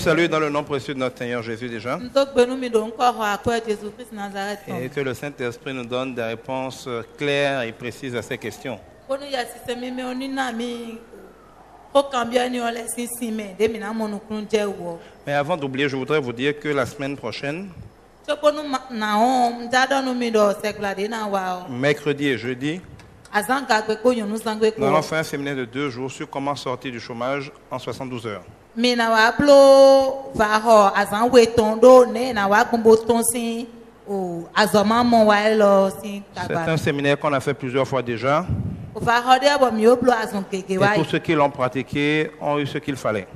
salue dans le nom précieux de notre Seigneur Jésus déjà. Et que le Saint-Esprit nous donne des réponses claires et précises à ces questions. Mais avant d'oublier, je voudrais vous dire que la semaine prochaine, mercredi et jeudi, nous allons faire un séminaire de 2 jours sur comment sortir du chômage en 72 heures. C'est un séminaire qu'on a fait plusieurs fois déjà. Et tous ceux qui l'ont pratiqué ont eu ce qu'il fallait.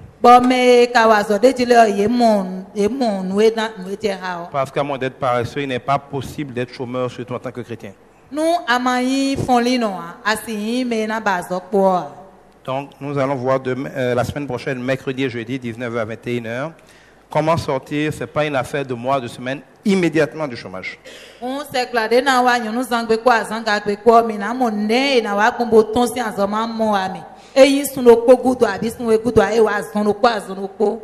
Parce qu'à moins d'être paresseux, il n'est pas possible d'être chômeur, surtout en tant que chrétien. Donc, nous allons voir la semaine prochaine, mercredi et jeudi, 19h à 21h. Comment sortir, ce n'est pas une affaire de mois, de semaines, immédiatement du chômage.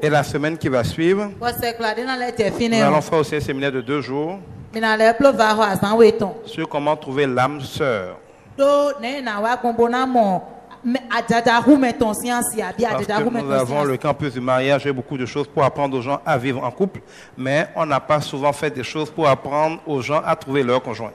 Et la semaine qui va suivre, nous allons faire aussi un séminaire de 2 jours sur comment trouver l'âme sœur. Parce que nous avons le campus du mariage et beaucoup de choses pour apprendre aux gens à vivre en couple, mais on n'a pas souvent fait des choses pour apprendre aux gens à trouver leur conjoint.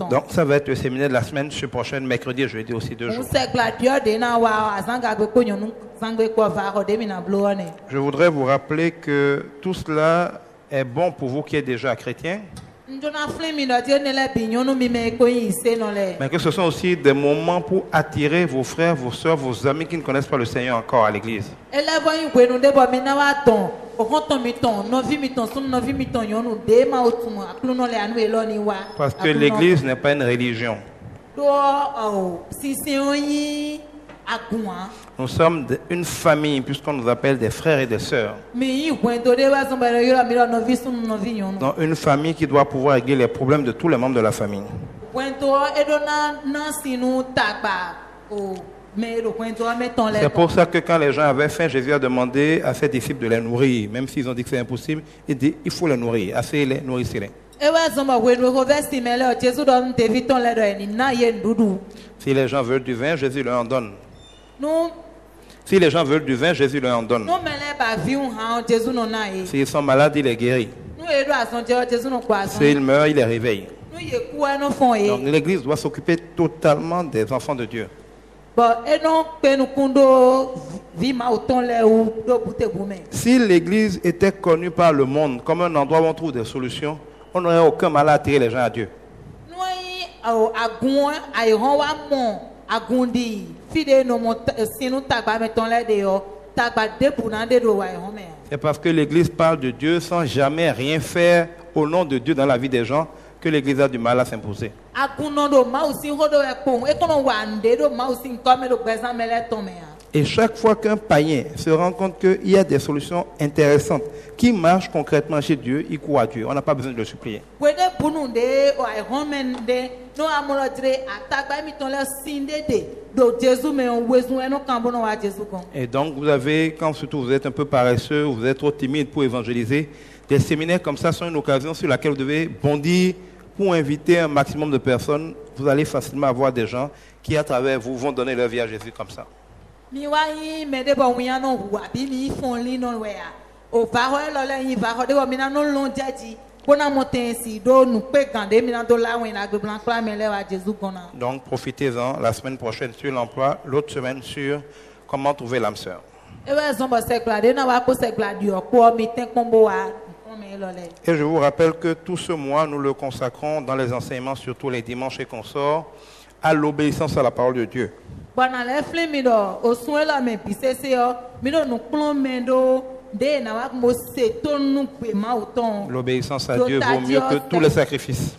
Donc ça va être le séminaire de la semaine prochaine, mercredi et jeudi aussi 2 jours. Je voudrais vous rappeler que tout cela est bon pour vous qui êtes déjà chrétiens. Mais que ce sont aussi des moments pour attirer vos frères, vos soeurs, vos amis qui ne connaissent pas le Seigneur encore à l'église. Parce que l'église n'est pas une religion. Nous sommes une famille puisqu'on nous appelle des frères et des sœurs. Donc une famille qui doit pouvoir régler les problèmes de tous les membres de la famille. C'est pour ça que quand les gens avaient faim, Jésus a demandé à ses disciples de les nourrir. Même s'ils ont dit que c'est impossible, il dit il faut les nourrir. Assez-les, nourrissez-les. Si les gens veulent du vin, Jésus leur en donne. Si les gens veulent du vin, Jésus leur en donne. S'ils sont malades, il les guérit. S'ils meurent, il les réveille. Donc l'église doit s'occuper totalement des enfants de Dieu. Si l'église était connue par le monde comme un endroit où on trouve des solutions, on n'aurait aucun mal à attirer les gens à Dieu. C'est parce que l'église parle de Dieu sans jamais rien faire au nom de Dieu dans la vie des gens que l'église a du mal à s'imposer. Et chaque fois qu'un païen se rend compte qu'il y a des solutions intéressantes qui marchent concrètement chez Dieu, il croit à Dieu. On n'a pas besoin de le supplier. Et donc vous avez, quand surtout vous êtes un peu paresseux, vous êtes trop timide pour évangéliser, des séminaires comme ça sont une occasion sur laquelle vous devez bondir pour inviter un maximum de personnes. Vous allez facilement avoir des gens qui à travers vous vont donner leur vie à Jésus comme ça. Donc profitez-en la semaine prochaine sur l'emploi, l'autre semaine sur comment trouver l'âme sœur. Et je vous rappelle que tout ce mois, nous le consacrons dans les enseignements, surtout les dimanches et consorts, à l'obéissance à la parole de Dieu. L'obéissance à Dieu vaut mieux que tous les sacrifices.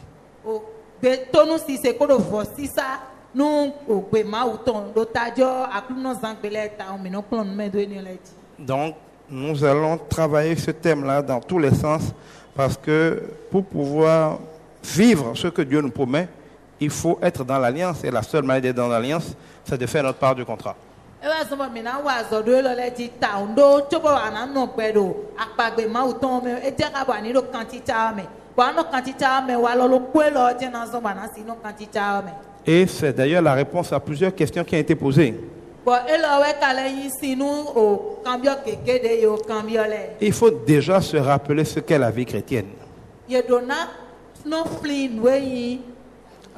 Donc, nous allons travailler ce thème-là dans tous les sens parce que pour pouvoir vivre ce que Dieu nous promet, il faut être dans l'alliance. Et la seule manière d'être dans l'alliance, c'est de faire notre part du contrat. Et c'est d'ailleurs la réponse à plusieurs questions qui ont été posées. Il faut déjà se rappeler ce qu'est la vie chrétienne.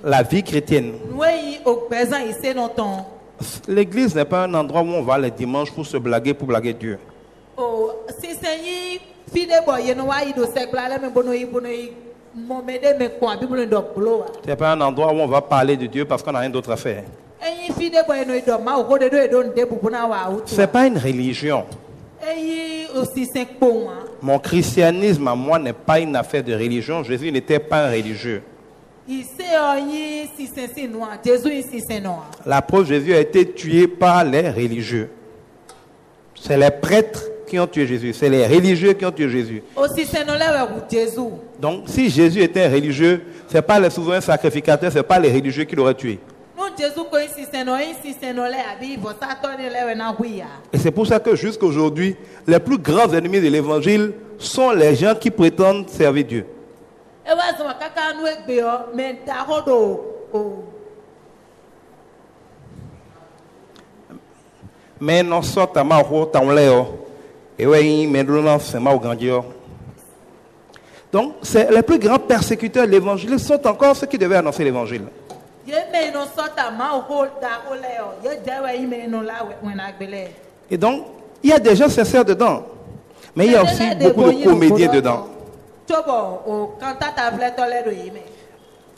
La vie chrétienne. L'église n'est pas un endroit où on va les dimanches pour se blaguer, pour blaguer Dieu. C'est pas un endroit où on va parler de Dieu parce qu'on n'a rien d'autre à faire. C'est pas une religion. Mon christianisme à moi n'est pas une affaire de religion. Jésus n'était pas un religieux. La preuve, Jésus a été tué par les religieux. C'est les prêtres qui ont tué Jésus. C'est les religieux qui ont tué Jésus. Donc, si Jésus était un religieux, ce n'est pas les souverains sacrificateurs, ce n'est pas les religieux qui l'auraient tué. Et c'est pour ça que jusqu'à aujourd'hui, les plus grands ennemis de l'évangile sont les gens qui prétendent servir Dieu. Mais non sort à ma route en l'air. Et oui, mais nous c'est ma grandeur. Donc, les plus grands persécuteurs de l'évangile sont encore ceux qui devaient annoncer l'évangile. Et donc, il y a des gens sincères dedans. Mais il y a aussi beaucoup de comédiens dedans.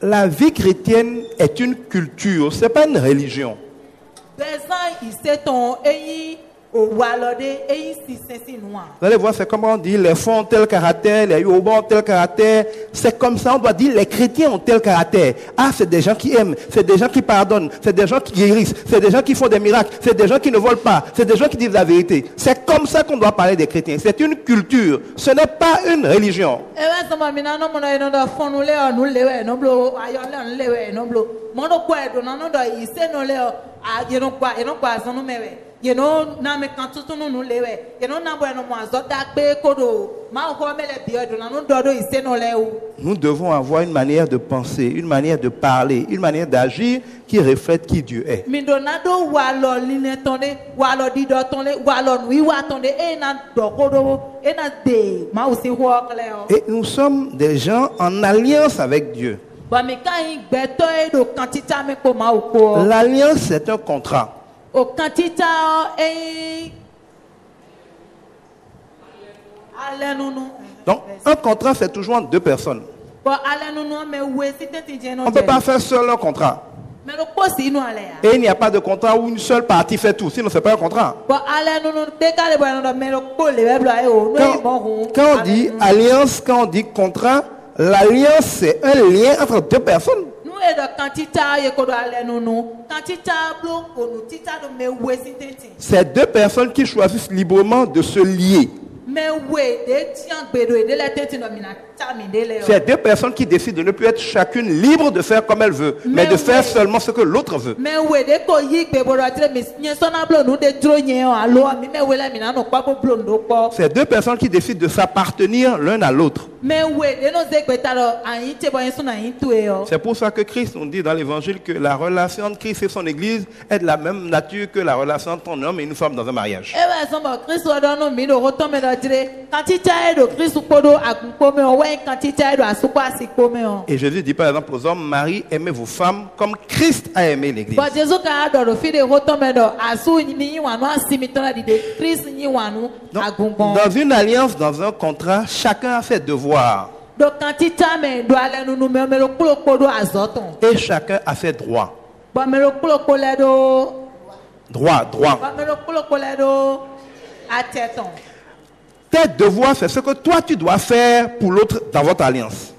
La vie chrétienne est une culture, ce n'est pas une religion. Vous allez voir, c'est comme on dit, les fonds ont tel caractère, les Yoruba ont tel caractère. C'est comme ça, on doit dire, les chrétiens ont tel caractère. Ah, c'est des gens qui aiment, c'est des gens qui pardonnent, c'est des gens qui guérissent, c'est des gens qui font des miracles, c'est des gens qui ne volent pas, c'est des gens qui disent la vérité. C'est comme ça qu'on doit parler des chrétiens. C'est une culture, ce n'est pas une religion. Nous devons avoir une manière de penser, une manière de parler, une manière d'agir qui reflète qui Dieu est. Et nous sommes des gens en alliance avec Dieu. L'alliance, c'est un contrat. Donc, un contrat, c'est toujours entre deux personnes. On ne peut pas faire seul un contrat. Et il n'y a pas de contrat où une seule partie fait tout. Sinon, ce n'est pas un contrat. Quand on dit alliance, quand on dit contrat, l'alliance, c'est un lien entre deux personnes. C'est deux personnes qui choisissent librement de se lier. C'est deux personnes qui décident de ne plus être chacune libre de faire comme elle veut, mais de faire seulement ce que l'autre veut. C'est deux personnes qui décident de s'appartenir l'un à l'autre. C'est pour ça que Christ nous dit dans l'évangile que la relation entre Christ et son église est de la même nature que la relation entre un homme et une femme dans un mariage. Et Jésus dit par exemple aux hommes, Marie, aimez vos femmes comme Christ a aimé l'église. Dans une alliance, dans un contrat, chacun a ses devoirs. Et chacun a ses droits. Droit. Tes devoirs, c'est ce que toi tu dois faire pour l'autre dans votre alliance.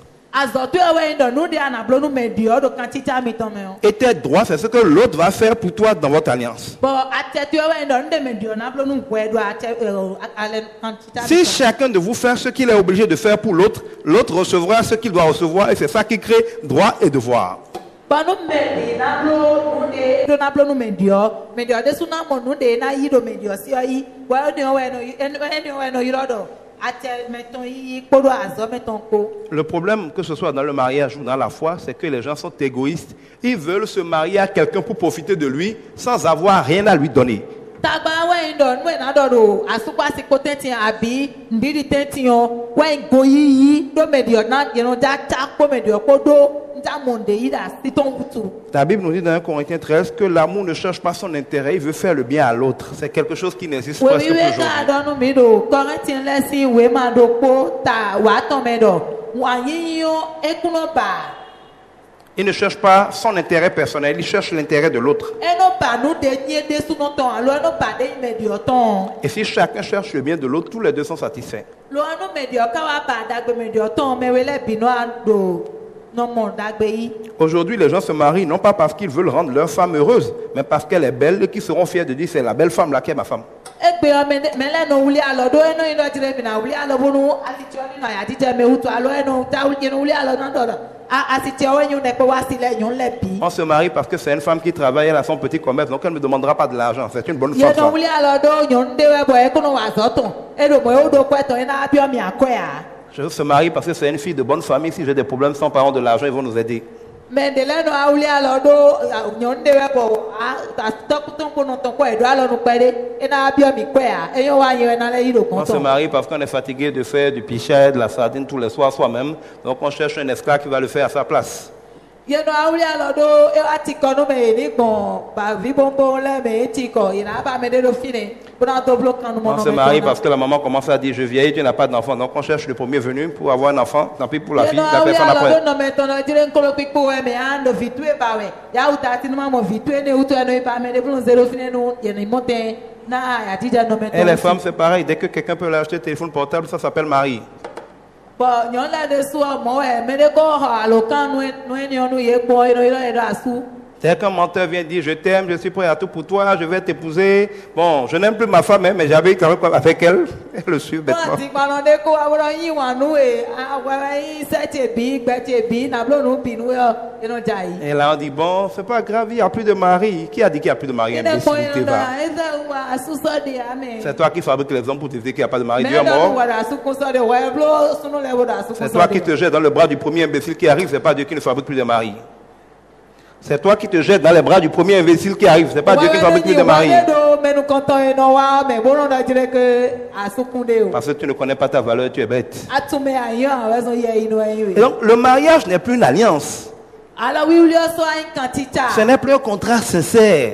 Et tes droits, c'est ce que l'autre va faire pour toi dans votre alliance. Si chacun de vous fait ce qu'il est obligé de faire pour l'autre, l'autre recevra ce qu'il doit recevoir et c'est ça qui crée droit et devoir. Le problème, que ce soit dans le mariage ou dans la foi, c'est que les gens sont égoïstes. Ils veulent se marier à quelqu'un pour profiter de lui sans avoir rien à lui donner. La Bible nous dit dans 1 Corinthiens 13 que l'amour ne cherche pas son intérêt, il veut faire le bien à l'autre. C'est quelque chose qui n'existe pas aujourd'hui. Il ne cherche pas son intérêt personnel, il cherche l'intérêt de l'autre. Et si chacun cherche le bien de l'autre, tous les deux sont satisfaits. Aujourd'hui, les gens se marient non pas parce qu'ils veulent rendre leur femme heureuse, mais parce qu'elle est belle et qu'ils seront fiers de dire c'est la belle femme là qui est ma femme. On se marie parce que c'est une femme qui travaille, elle a son petit commerce, donc elle ne me demandera pas de l'argent. C'est une bonne femme. Je se marie parce que c'est une fille de bonne famille. Si j'ai des problèmes sans parents de l'argent, ils vont nous aider. On se marie parce qu'on est fatigué de faire du pichet, de la sardine tous les soirs soi-même. Donc on cherche un esclave qui va le faire à sa place. On se marie parce que la maman commence à dire je vieillis, tu n'as pas d'enfant. Donc on cherche le premier venu pour avoir un enfant. Tant pis pour la fille, la personne après. Et les femmes c'est pareil, dès que quelqu'un peut leur acheter un téléphone portable, ça s'appelle mari. Dès qu'un menteur vient dire je t'aime, je suis prêt à tout pour toi, je vais t'épouser. Bon, je n'aime plus ma femme, mais j'avais quand même avec elle. Elle le suit bêtement. Et là on dit bon, c'est pas grave, il n'y a plus de mari. Qui a dit qu'il n'y a plus de mari? C'est toi qui fabriques les hommes pour te dire qu'il n'y a pas de mari. Dieu est mort. C'est toi qui te jettes dans le bras du premier imbécile qui arrive, c'est pas Dieu qui ne fabrique plus de mari. C'est toi qui te jettes dans les bras du premier imbécile qui arrive. C'est pas Dieu qui fabrique plus de mari. Parce que tu ne connais pas ta valeur, tu es bête. Et donc, le mariage n'est plus une alliance. Ce n'est plus un contrat sincère.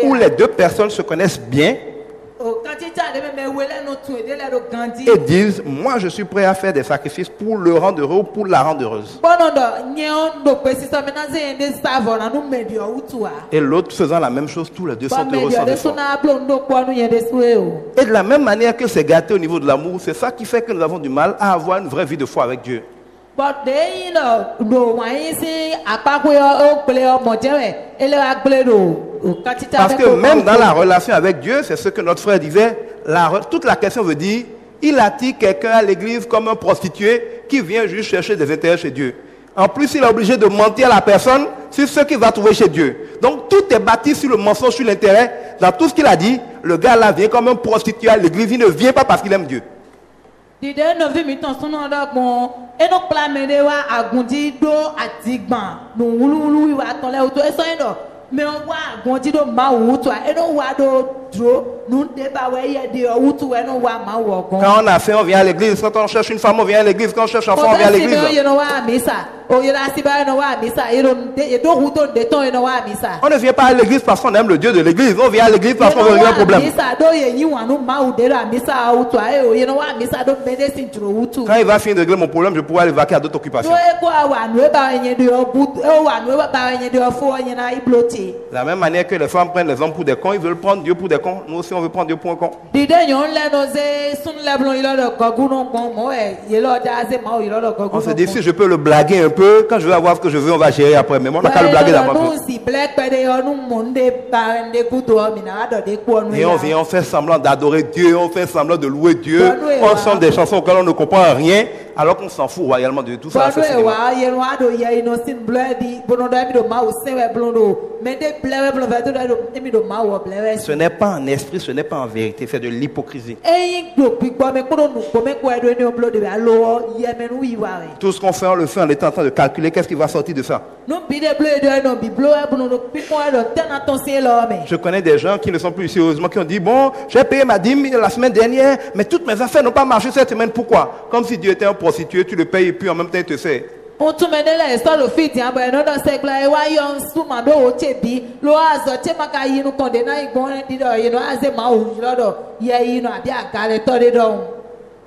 Où les deux personnes se connaissent bien. Et disent, moi je suis prêt à faire des sacrifices pour le rendre heureux ou pour la rendre heureuse. Et l'autre faisant la même chose, tous les deux sont heureux sans effort. Et de la même manière que c'est gâté au niveau de l'amour, c'est ça qui fait que nous avons du mal à avoir une vraie vie de foi avec Dieu. Parce que même dans la relation avec Dieu, c'est ce que notre frère disait, toute la question veut dire, il attire quelqu'un à l'église comme un prostitué qui vient juste chercher des intérêts chez Dieu. En plus, il est obligé de mentir à la personne sur ce qu'il va trouver chez Dieu. Donc tout est bâti sur le mensonge, sur l'intérêt. Dans tout ce qu'il a dit, le gars là vient comme un prostitué à l'église, il ne vient pas parce qu'il aime Dieu. Quand on a faim, on vient à l'église. Quand on cherche une femme, on vient à l'église. Quand on cherche un enfant, on vient à l'église. On ne vient pas à l'église parce qu'on aime le Dieu de l'église. On vient à l'église parce qu'on veut régler un problème. Quand il va finir de régler mon problème, je pourrai aller vaquer à d'autres occupations. De la même manière que les femmes prennent les hommes pour des cons, ils veulent prendre Dieu pour des les cons. Nous aussi, on veut prendre Dieu pour un con. On se dit, si je peux le blaguer un peu, quand je vais avoir ce que je veux, on va gérer après. Mais moi, on n'a qu'à le blaguer d'abord. Et on vient, on fait semblant d'adorer Dieu, on fait semblant de louer Dieu. On chante des chansons auxquelles on ne comprend rien, alors qu'on s'en fout royalement de tout ça. Ce n'est pas en esprit, ce n'est pas en vérité, c'est de l'hypocrisie. Tout ce qu'on fait, on le fait en étant en train de calculer qu'est-ce qui va sortir de ça. Je connais des gens qui ne sont plus sérieusement, qui ont dit, bon, j'ai payé ma dîme la semaine dernière, mais toutes mes affaires n'ont pas marché cette semaine. Pourquoi? Comme si Dieu était un prostitué, tu le payes et puis en même temps il te sert.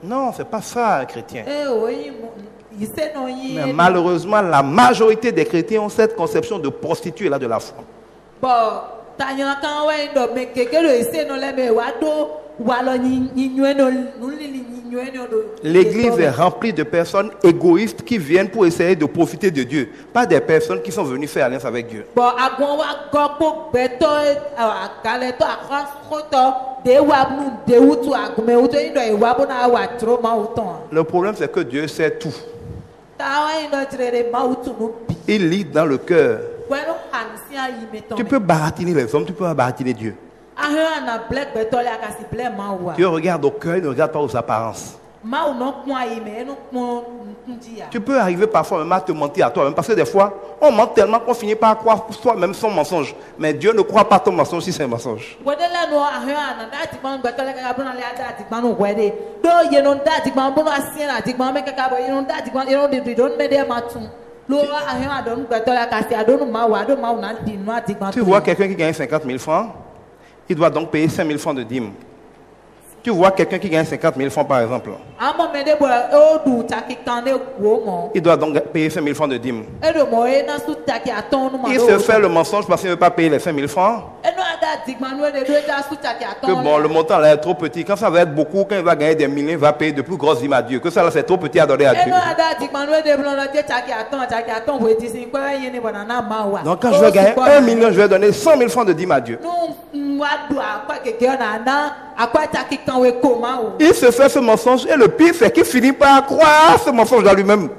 Non, c'est pas ça, un chrétien. Mais malheureusement, la majorité des chrétiens ont cette conception de prostituée là de la foi. L'église est remplie de personnes égoïstes qui viennent pour essayer de profiter de Dieu, pas des personnes qui sont venues faire alliance avec Dieu. Le problème, c'est que Dieu sait tout. Il lit dans le cœur. Tu peux baratiner les hommes, tu peux baratiner Dieu. Dieu regarde au cœur, il ne regarde pas aux apparences. Tu peux arriver parfois même à te mentir à toi-même, parce que des fois, on ment tellement qu'on finit par croire soi-même son mensonge. Mais Dieu ne croit pas ton mensonge si c'est un mensonge. Tu vois quelqu'un qui gagne 50 000 francs, il doit donc payer 5 000 francs de dîme. Tu vois quelqu'un qui gagne 50 000 francs par exemple. Il doit donc payer 5 000 francs de dîme. Il se fait le mensonge parce qu'il ne veut pas payer les 5 000 francs. Que bon, le montant là est trop petit. Quand ça va être beaucoup, quand il va gagner des millions, il va payer de plus grosses dîmes à Dieu. Que ça là c'est trop petit à donner à Dieu. Donc quand je vais gagner 1 million, je vais donner 100 000 francs de dîmes à Dieu. Il se fait ce mensonge et le pire c'est qu'il finit par croire ce mensonge dans lui-même.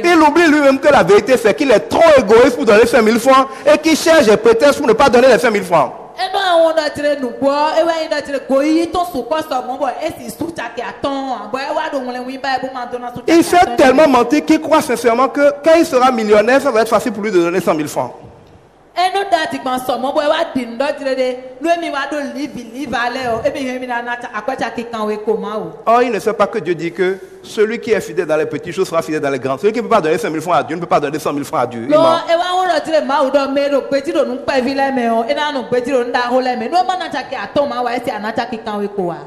Il oublie lui-même que la vérité c'est qu'il est trop égoïste pour donner 5 000 francs et qu'il cherche des prétextes pour ne pas donner les 5 000 francs. Il fait tellement mentir qu'il croit sincèrement que quand il sera millionnaire, ça va être facile pour lui de donner 100 000 francs. Or, il ne sait pas que Dieu dit que celui qui est fidèle dans les petites choses sera fidèle dans les grandes. Celui qui ne peut pas donner 5 000 francs à Dieu ne peut pas donner 100 000 francs à Dieu.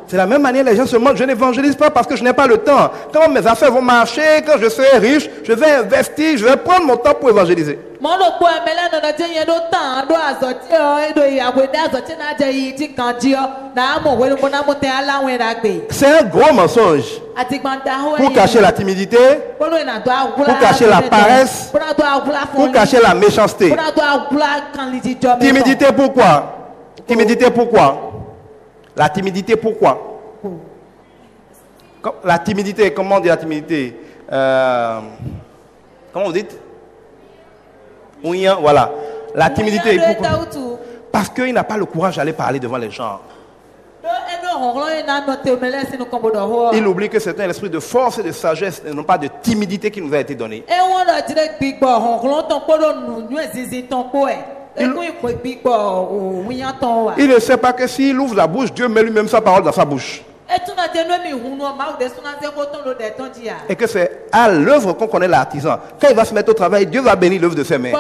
C'est la même manière, les gens se moquent. Je n'évangélise pas parce que je n'ai pas le temps. Quand mes affaires vont marcher, quand je serai riche, je vais investir, je vais prendre mon temps pour évangéliser. C'est un gros mensonge pour cacher la timidité, pour cacher la paresse, pour cacher la méchanceté. Timidité pourquoi? Timidité pourquoi? La timidité pourquoi? La timidité, comment on dit la timidité? Comment vous dites? Oui, voilà. La timidité, pourquoi? Parce qu'il n'a pas le courage d'aller parler devant les gens. Il oublie que c'est un esprit de force et de sagesse et non pas de timidité qui nous a été donné. Il ne sait pas que s'il ouvre la bouche, Dieu met lui-même sa parole dans sa bouche. Et que c'est à l'œuvre qu'on connaît l'artisan. Quand il va se mettre au travail, Dieu va bénir l'œuvre de ses mains.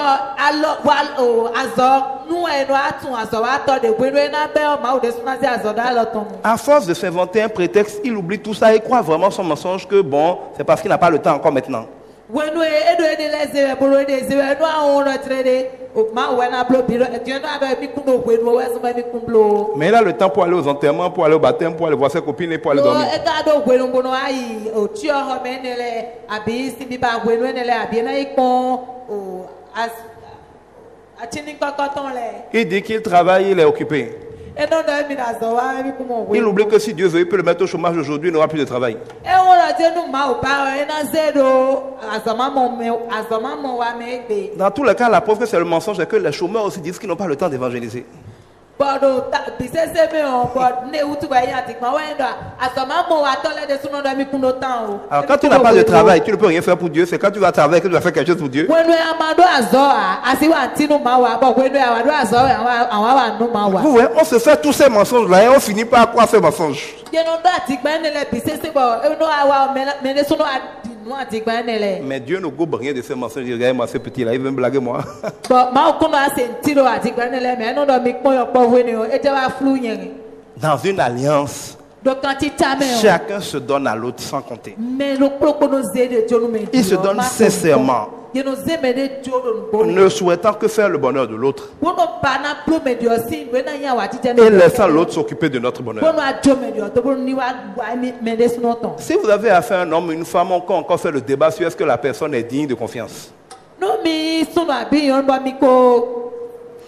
À force de s'inventer un prétexte, il oublie tout ça et croit vraiment son mensonge que bon, c'est parce qu'il n'a pas le temps encore maintenant. Mais il a le temps pour aller aux enterrements, pour aller au baptême, pour aller voir ses copines et pour aller dormir. Il dit qu'il travaille, il est occupé. Il oublie que si Dieu veut, il peut le mettre au chômage aujourd'hui, il n'aura plus de travail. Dans tous les cas, la preuve que c'est le mensonge, c'est que les chômeurs aussi disent qu'ils n'ont pas le temps d'évangéliser. Alors quand tu n'as pas de travail, tu ne peux rien faire pour Dieu. C'est quand tu vas travailler que tu vas faire quelque chose pour Dieu. Vous voyez, on se fait tous ces mensonges-là et on finit par croire ces mensonges. Mais Dieu ne gobe rien de ces mensonges. Regardez-moi ce petit-là, il veut me blaguer moi. Dans une alliance, chacun se donne à l'autre sans compter. Il se donne sincèrement, ne souhaitant que faire le bonheur de l'autre et laissant l'autre s'occuper de notre bonheur. Si vous avez affaire à un homme, une femme, on peut encore faire le débat sur est-ce que la personne est digne de confiance.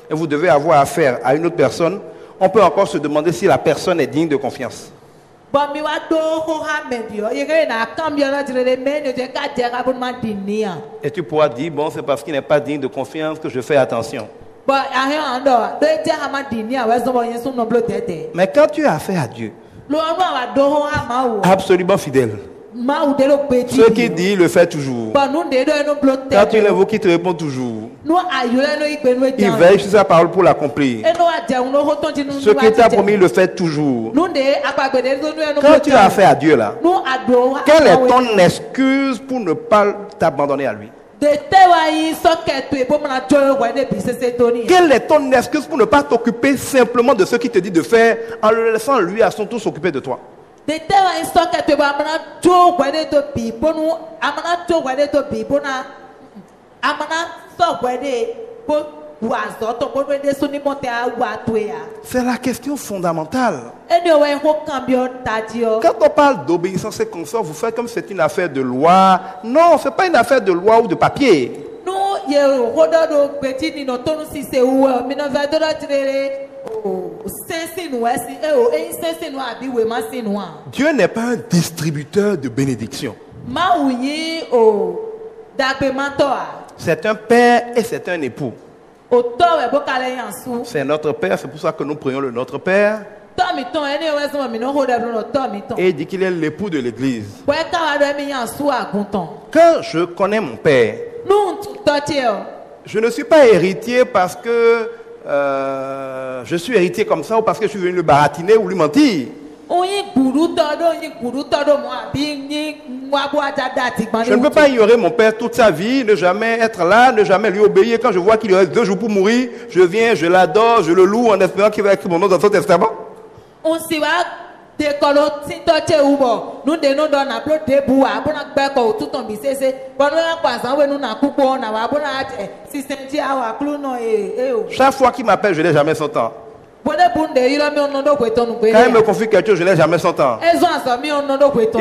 Et vous devez avoir affaire à une autre personne, on peut encore se demander si la personne est digne de confiance. Et tu pourras dire, bon, c'est parce qu'il n'est pas digne de confiance que je fais attention. Mais quand tu as affaire à Dieu, absolument fidèle, ce qu'il dit, il le fait toujours. Quand tu l'invoques, il te répond toujours. Il veille sur sa parole pour l'accomplir. Ce qu'il t'a promis, il le fait toujours. Quand tu as affaire à Dieu là, quelle est ton excuse pour ne pas t'abandonner à lui? Quelle est ton excuse pour ne pas t'occuper simplement de ce qu'il te dit de faire en le laissant lui à son tour s'occuper de toi? C'est la question fondamentale. Quand on parle d'obéissance et consort, vous faites comme c'est une affaire de loi. Non, ce n'est pas une affaire de loi ou de papier. Dieu n'est pas un distributeur de bénédictions. C'est un père et c'est un époux. C'est notre père, c'est pour ça que nous prions le Notre Père. Et il dit qu'il est l'époux de l'église. Quand je connais mon père, je ne suis pas héritier parce que je suis héritier comme ça ou parce que je suis venu le baratiner ou lui mentir. Je ne peux pas ignorer mon père toute sa vie, ne jamais être là, ne jamais lui obéir. Quand je vois qu'il reste 2 jours pour mourir, je viens, je l'adore, je le loue en espérant qu'il va écrire mon nom dans son testament. Chaque fois qu'il m'appelle, je n'ai jamais son temps. Quand il me confie quelque chose, je n'ai jamais son temps.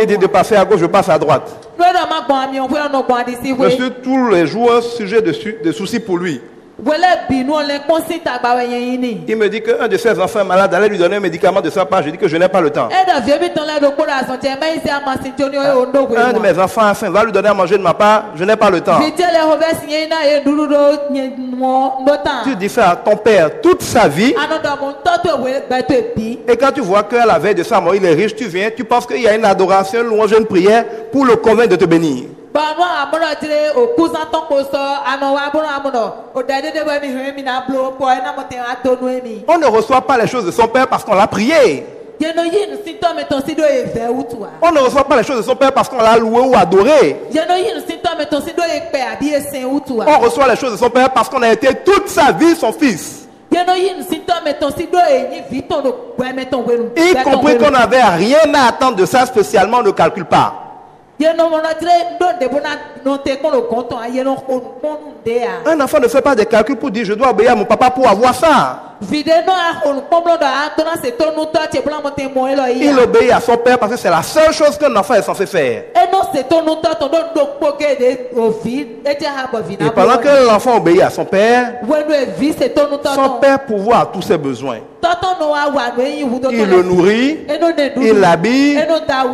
Il dit de passer à gauche, je passe à droite. Je suis tous les jours un sujet de soucis pour lui. Il me dit qu'un de ses enfants est malade, allez lui donner un médicament de sa part. Je dis que je n'ai pas le temps. Un de mes enfants a faim, va lui donner à manger de ma part. Je n'ai pas le temps. Tu dis ça à ton père toute sa vie. Et quand tu vois qu'à la veille de sa mort, il est riche, tu viens, tu penses qu'il y a une adoration, une louange, une prière pour le convaincre de te bénir. On ne reçoit pas les choses de son père parce qu'on l'a prié. On ne reçoit pas les choses de son père parce qu'on l'a loué ou adoré. On reçoit les choses de son père parce qu'on a été toute sa vie son fils. Y compris qu'on n'avait rien à attendre de ça spécialement, on ne calcule pas. Un enfant ne fait pas des calculs pour dire je dois obéir à mon papa pour avoir ça. Il obéit à son père parce que c'est la seule chose qu'un enfant est censé faire. Et pendant que l'enfant obéit à son père pourvoit à tous ses besoins. Il le nourrit, il l'habille,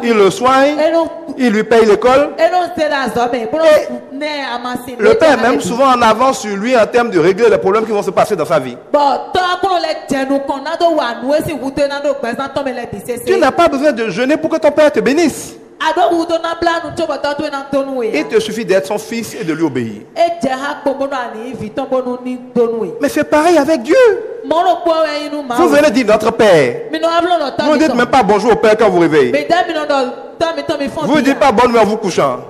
il le soigne, il lui paye l'école. Le père est même souvent en avance sur lui en termes de régler les problèmes qui vont se passer dans sa vie. Tu n'as pas besoin de jeûner pour que ton père te bénisse. Il te suffit d'être son fils et de lui obéir. Mais c'est pareil avec Dieu. Vous venez dire notre Père. Vous ne dites même pas bonjour au Père quand vous réveillez. Vous ne dites pas bonne nuit en vous couchant.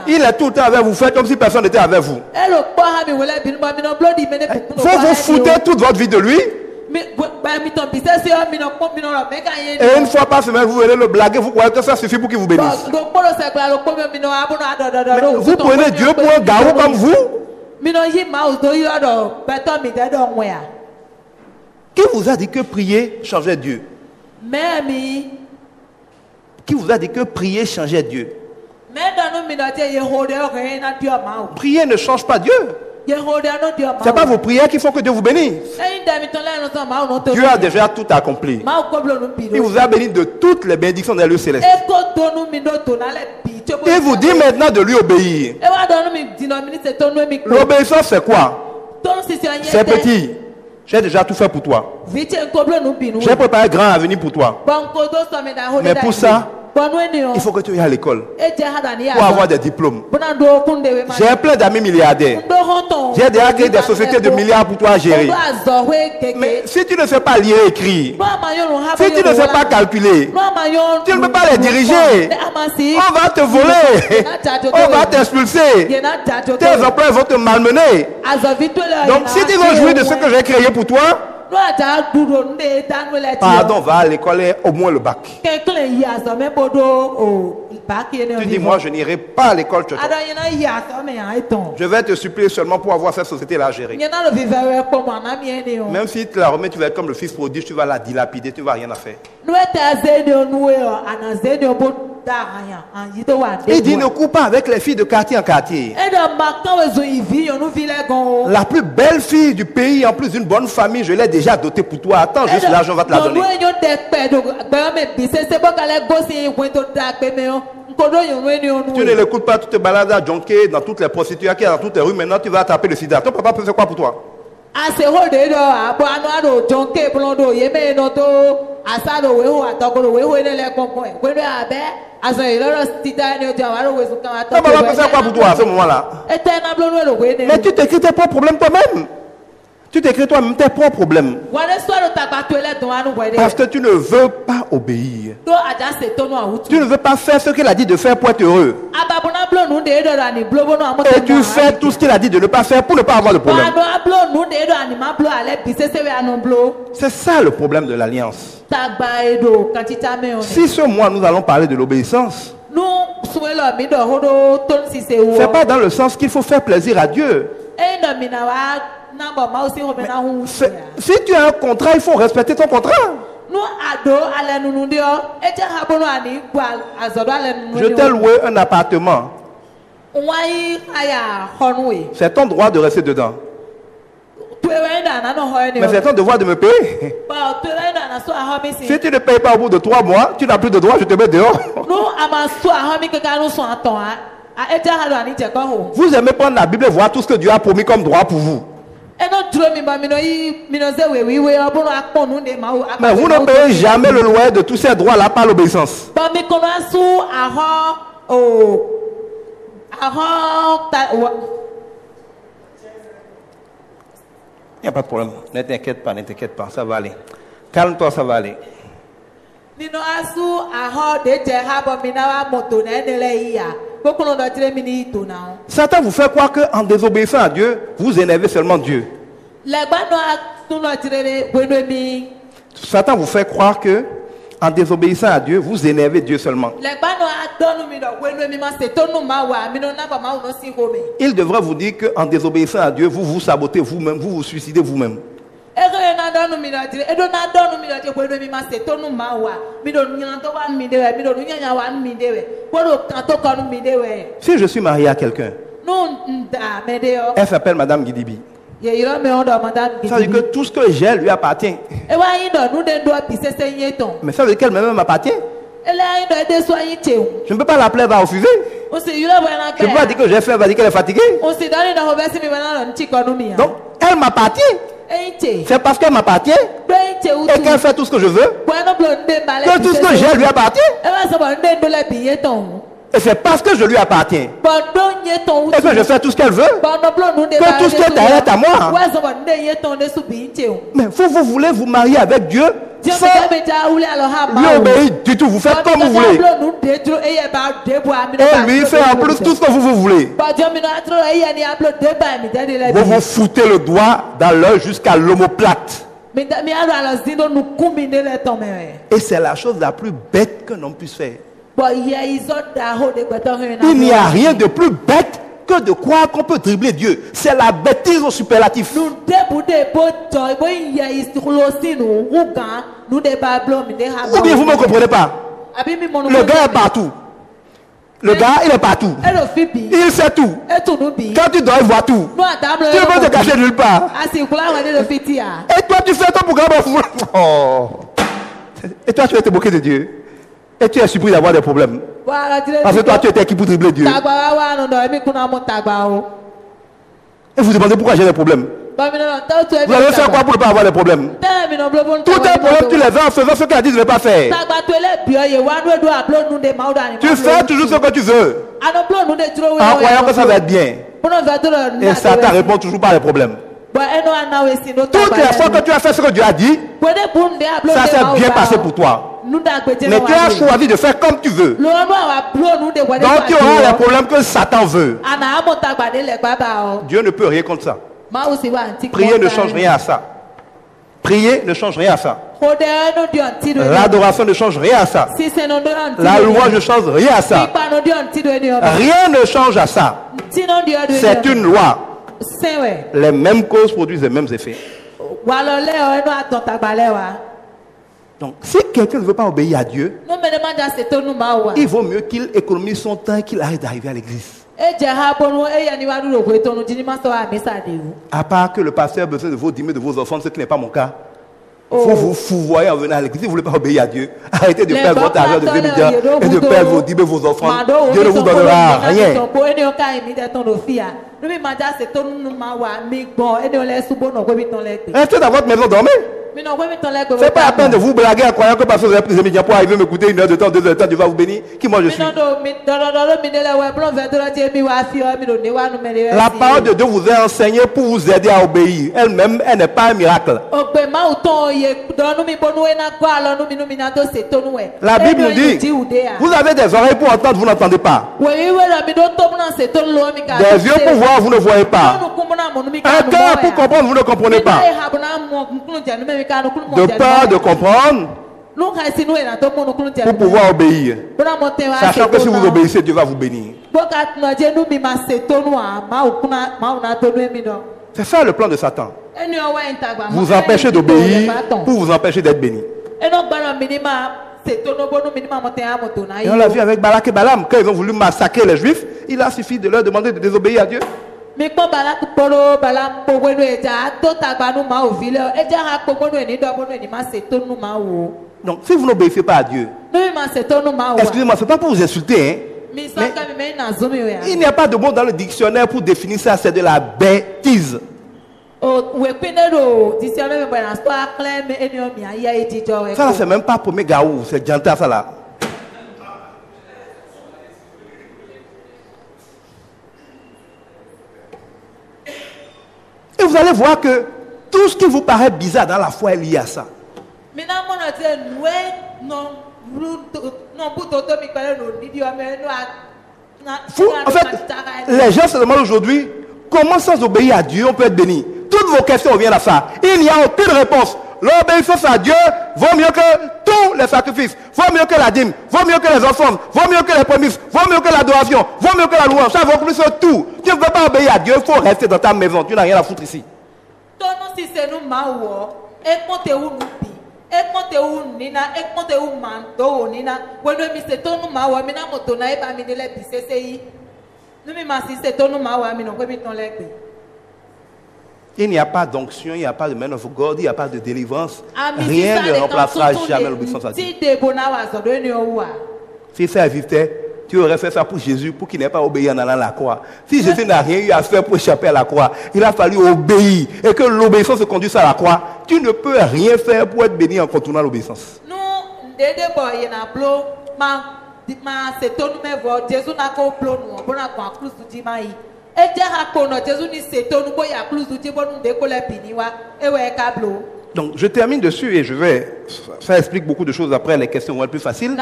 Il est tout le temps avec vous, faites comme si personne n'était avec vous. Vous vous foutez toute votre vie de lui. Et une fois par semaine, vous venez le blaguer, vous croyez que ça suffit pour qu'il vous bénisse. Mais vous prenez Dieu pour un garou comme vous. Qui vous a dit que prier changeait Dieu? Qui vous a dit que prier changeait Dieu? Prier ne change pas Dieu. C'est pas vos prières qu'il faut que Dieu vous bénisse. Dieu a déjà tout accompli. Il vous a béni de toutes les bénédictions des lieux célestes. Il vous dit maintenant de lui obéir. L'obéissance c'est quoi? C'est petit. J'ai déjà tout fait pour toi. J'ai préparé un grand avenir pour toi. Mais pour ça, il faut que tu ailles à l'école pour avoir des diplômes. J'ai plein d'amis milliardaires. J'ai déjà créé des sociétés de milliards pour toi à gérer. Mais si tu ne sais pas lire et écrire, si tu ne sais pas calculer, tu ne peux pas les diriger. On va te voler. On va t'expulser. Tes employés vont te malmener. Donc si tu veux jouir de ce que j'ai créé pour toi, pardon, va à l'école et au moins le bac. Tu dis, moi je n'irai pas à l'école. Je vais te supplier seulement pour avoir cette société-là à gérer. Même si tu la remets, tu vas être comme le fils prodige, tu vas la dilapider, tu ne vas rien à faire. Il dit, ne cours pas avec les filles de quartier en quartier. La plus belle fille du pays, en plus d'une bonne famille, je l'ai déjà dotée pour toi. Attends juste l'argent, on va te la donner. Tu ne l'écoutes pas, tu te balades à Jonké, dans toutes les prostituées qui sont dans toutes les rues. Maintenant, tu vas attraper le sida. Ton papa peut faire quoi pour toi? Ton papa peut faire quoi pour toi à ce moment-là? Mais tu t'écris tes propres problèmes toi-même. Tu t'écris toi-même tes propres problèmes. Parce que tu ne veux pas obéir. Tu ne veux pas faire ce qu'il a dit de faire pour être heureux. Et tu fais tout ce qu'il a dit de ne pas faire pour ne pas avoir de problème. C'est ça le problème de l'alliance. Si ce mois nous allons parler de l'obéissance, c'est pas dans le sens qu'il faut faire plaisir à Dieu. Si tu as un contrat, il faut respecter ton contrat. Je t'ai loué un appartement. C'est ton droit de rester dedans. Mais c'est ton devoir de me payer. Si tu ne payes pas au bout de 3 mois, tu n'as plus de droit, je te mets dehors. Vous aimez prendre la Bible et voir tout ce que Dieu a promis comme droit pour vous. Mais vous ne payez jamais le loyer de tous ces droits-là par l'obéissance. Il n'y a pas de problème. Ne t'inquiète pas, ça va aller. Calme-toi, ça va aller. Satan vous fait croire qu'en désobéissant à Dieu, vous énervez seulement Dieu. Satan vous fait croire que En désobéissant à Dieu, vous énervez Dieu seulement. Il devrait vous dire qu'en désobéissant à Dieu, vous vous sabotez vous-même, vous vous suicidez vous-même. Si je suis marié à quelqu'un, elle s'appelle Madame Guidibi. Ça veut dire que tout ce que j'ai lui appartient. Mais ça veut dire qu'elle-même m'appartient. Je ne peux pas l'appeler, elle va refuser. Je ne peux pas dire que j'ai fait, elle va dire qu'elle est fatiguée. Donc, elle m'appartient. C'est parce qu'elle m'appartient et qu'elle fait tout ce que je veux que tout ce que j'ai lui appartient. Et c'est parce que je lui appartiens et que je fais tout ce qu'elle veut que tout ce qui est à elle est à moi. Mais vous voulez vous marier avec Dieu sans lui obéir du tout. Vous faites comme vous voulez. Et lui fait en plus tout ce que vous voulez. Vous vous foutez le doigt dans l'œil jusqu'à l'omoplate. Et c'est la chose la plus bête qu'un homme puisse faire. Il n'y a rien de plus bête que de croire qu'on peut dribbler Dieu. C'est la bêtise au superlatif. Ou bien vous ne me comprenez pas. Le gars est partout. Le gars, il est partout. Il sait tout. Quand tu dois voir tout, tu ne peux te cacher nulle part. Et toi, tu fais ton programme. Oh. Et toi, tu vas te moquer de Dieu. Et tu es surpris d'avoir des problèmes. Parce que toi, tu étais qui pour dribbler Dieu. Et vous demandez pourquoi j'ai des problèmes. Vous allez faire quoi pour ne pas avoir des problèmes? Tous tes problèmes, tu les as en faisant ce qu'elle a dit de ne pas faire. Tu fais toujours ce que tu veux. En croyant que ça va être bien. Et Satan répond toujours par les problèmes. Toutes les fois que tu as fait ce que Dieu a dit, ça s'est bien passé pour toi. Mais tu as choisi de faire comme tu veux. Donc tu auras les problèmes que Satan veut. Dieu ne peut rien contre ça. Prier ne change rien à ça. Prier ne change rien à ça. L'adoration ne change rien à ça. La louange ne change rien à ça. Rien ne change à ça. C'est une loi. Les mêmes causes produisent les mêmes effets. Donc, si quelqu'un ne veut pas obéir à Dieu, il vaut mieux qu'il économise son temps et qu'il arrête d'arriver à l'église. À part que le pasteur a besoin de vos dîmes, de vos offrandes, ce qui n'est pas mon cas. Vous voyez en venant à l'église, si vous ne voulez pas obéir à Dieu, arrêtez de perdre votre argent de médias et de perdre vos dîmes et vos offrandes. Dieu ne vous donnera rien. Restez dans votre maison, dormez. C'est pas la peine de vous blaguer en croyant que parce que vous avez pris les médias pour arriver m'écouter 1 heure de temps, 2 heures de temps, Dieu va vous bénir. Qui moi je suis? La parole de Dieu vous est enseignée pour vous aider à obéir. Elle-même, elle n'est pas un miracle. La Bible nous dit, vous avez des oreilles pour entendre, vous n'entendez pas. Des yeux pour voir, vous ne voyez pas. Un cœur pour comprendre, vous ne comprenez pas. De peur de comprendre pour pouvoir obéir. Sachant que si vous obéissez, Dieu va vous bénir. C'est ça le plan de Satan. Vous empêchez d'obéir pour vous empêcher d'être béni. Et on l'a vu avec Balak et Balaam. Quand ils ont voulu massacrer les Juifs, il a suffi de leur demander de désobéir à Dieu. Donc, si vous n'obéissez pas à Dieu, excusez-moi, ce n'est pas pour vous insulter, hein, mais il n'y a pas de mot dans le dictionnaire pour définir ça, c'est de la bêtise. Ça, c'est même pas pour mes gaou, c'est Djanta, ça là. Et vous allez voir que tout ce qui vous paraît bizarre dans la foi est lié à ça. En fait, les gens se demandent aujourd'hui comment sans obéir à Dieu on peut être béni. Toutes vos questions reviennent à ça. Il n'y a aucune réponse. l'obéissance à Dieu vaut mieux que tous les sacrifices, vaut mieux que la dîme, vaut mieux que les offrandes, vaut mieux que les prémices, vaut mieux que l'adoration, vaut mieux que la louange. Ça vaut plus que tout. Tu ne veux pas obéir à Dieu, il faut rester dans ta maison. Tu n'as rien à foutre ici. Il n'y a pas d'onction, il n'y a pas de man of God, il n'y a pas de délivrance. Rien ne remplacera jamais l'obéissance à Dieu. Si ça existait, tu aurais fait ça pour Jésus, pour qu'il n'ait pas obéi en allant à la croix. Si Jésus n'a rien eu à faire pour échapper à la croix, il a fallu obéir. Et que l'obéissance se conduise à la croix, tu ne peux rien faire pour être béni en contournant l'obéissance. Donc je termine dessus et ça explique beaucoup de choses après, les questions vont être plus faciles.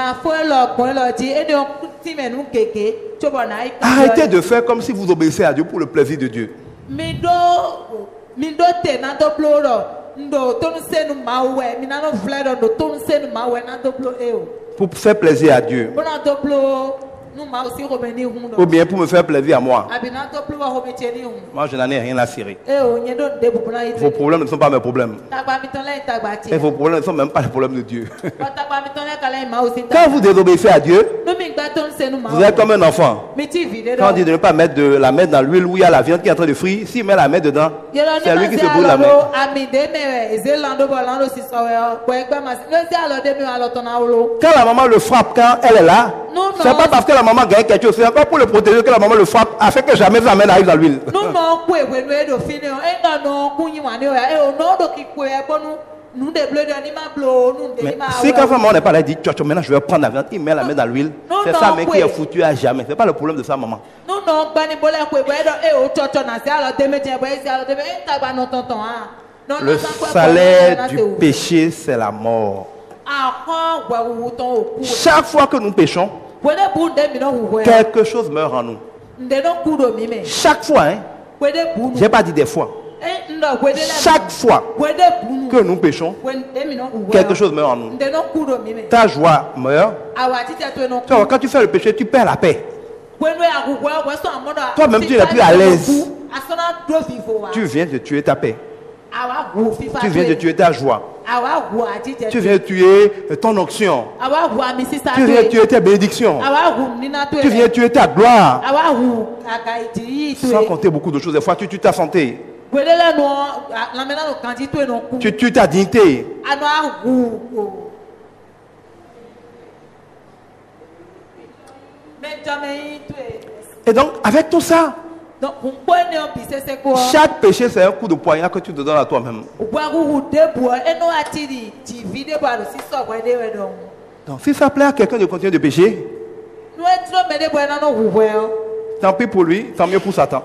Arrêtez de faire comme si vous obéissez à Dieu pour le plaisir de Dieu. Pour faire plaisir à Dieu. Ou bien pour me faire plaisir à moi. Moi, je n'en ai rien à cirer. Vos problèmes ne sont pas mes problèmes. Et vos problèmes ne sont même pas les problèmes de Dieu. Quand vous désobéissez à Dieu, vous êtes comme un enfant. Quand on dit de ne pas mettre de la main dans l'huile où il y a la viande qui est en train de frire, s'il met la main dedans, c'est lui qui se brûle la main. Quand la maman le frappe, quand elle est là, c'est pas parce que la maman gagne quelque chose, c'est encore pour le protéger que la maman le frappe afin que jamais sa main n'arrive dans l'huile. Mais si quand sa maman n'est pas là, elle dit maintenant je vais prendre la viande, il met la main dans l'huile, c'est sa main qui est foutue à jamais. C'est pas le problème de sa maman. Le salaire du péché, c'est la mort. Chaque fois que nous péchons, quelque chose meurt en nous. Chaque fois, hein? Je n'ai pas dit des fois. Chaque fois que nous péchons, quelque chose meurt en nous. Ta joie meurt. Tu vois, quand tu fais le péché, tu perds la paix. Toi-même, tu n'es plus à l'aise. Tu viens de tuer ta paix. Tu viens de tuer ta joie. Tu viens de tuer ton onction. Tu viens de tuer tes bénédictions. Tu viens de tuer ta gloire. Sans compter beaucoup de choses. Des fois, tu tues ta santé. Tu tues ta dignité. Et donc, avec tout ça, chaque péché, c'est un coup de poignard que tu te donnes à toi-même. Donc, si ça plaît à quelqu'un de continuer de pécher, tant pis pour lui, tant mieux pour Satan.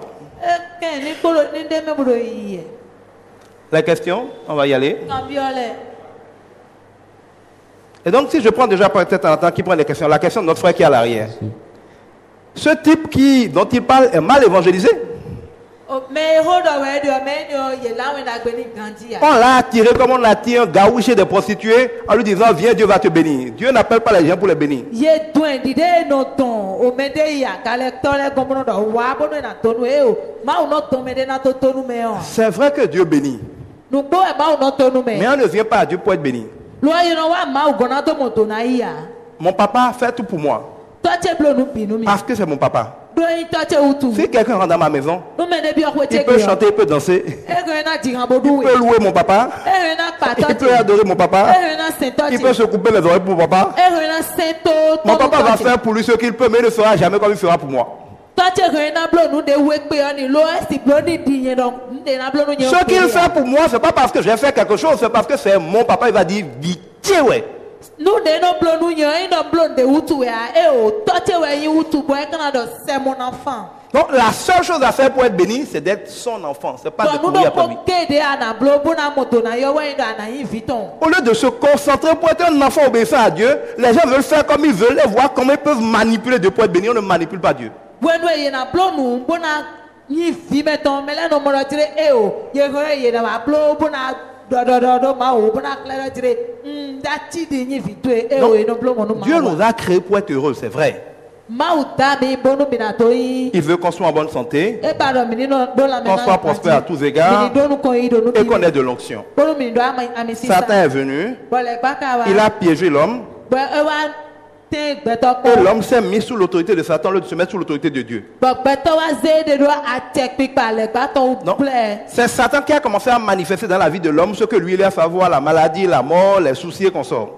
La question, on va y aller. Et donc, si je prends déjà peut-être un temps qui prend les questions, la question de notre frère qui est à l'arrière. Ce type dont il parle est mal évangélisé. On l'a attiré comme on attire un gaou chez des prostituées en lui disant viens, Dieu va te bénir. Dieu n'appelle pas les gens pour les bénir. C'est vrai que Dieu bénit. Mais on ne vient pas à Dieu pour être béni. Mon papa fait tout pour moi. Parce que c'est mon papa. Si quelqu'un rentre dans ma maison, il peut chanter, il peut danser, il peut louer mon papa, il peut adorer mon papa, il peut se couper les oreilles pour mon papa. Mon papa va faire pour lui ce qu'il peut, mais il ne fera jamais comme il fera pour moi. Ce qu'il fait pour moi, c'est pas parce que j'ai fait quelque chose, c'est parce que c'est mon papa, il va dire, tiens ouais. Donc la seule chose à faire pour être béni, c'est d'être son enfant. C'est pas de courir après lui. Au lieu de se concentrer pour être un enfant obéissant à Dieu, les gens veulent faire comme ils veulent et voir comment ils peuvent manipuler Dieu pour être béni. On ne manipule pas Dieu. Dieu nous a créés pour être heureux, c'est vrai. Il veut qu'on soit en bonne santé, qu'on soit prospère à tous égards et qu'on ait de l'onction. Satan est venu, il a piégé l'homme et l'homme s'est mis sous l'autorité de Satan au lieu de se mettre sous l'autorité de Dieu. Non, c'est Satan qui a commencé à manifester dans la vie de l'homme ce que lui il a à savoir, la maladie, la mort, les soucis et consorts.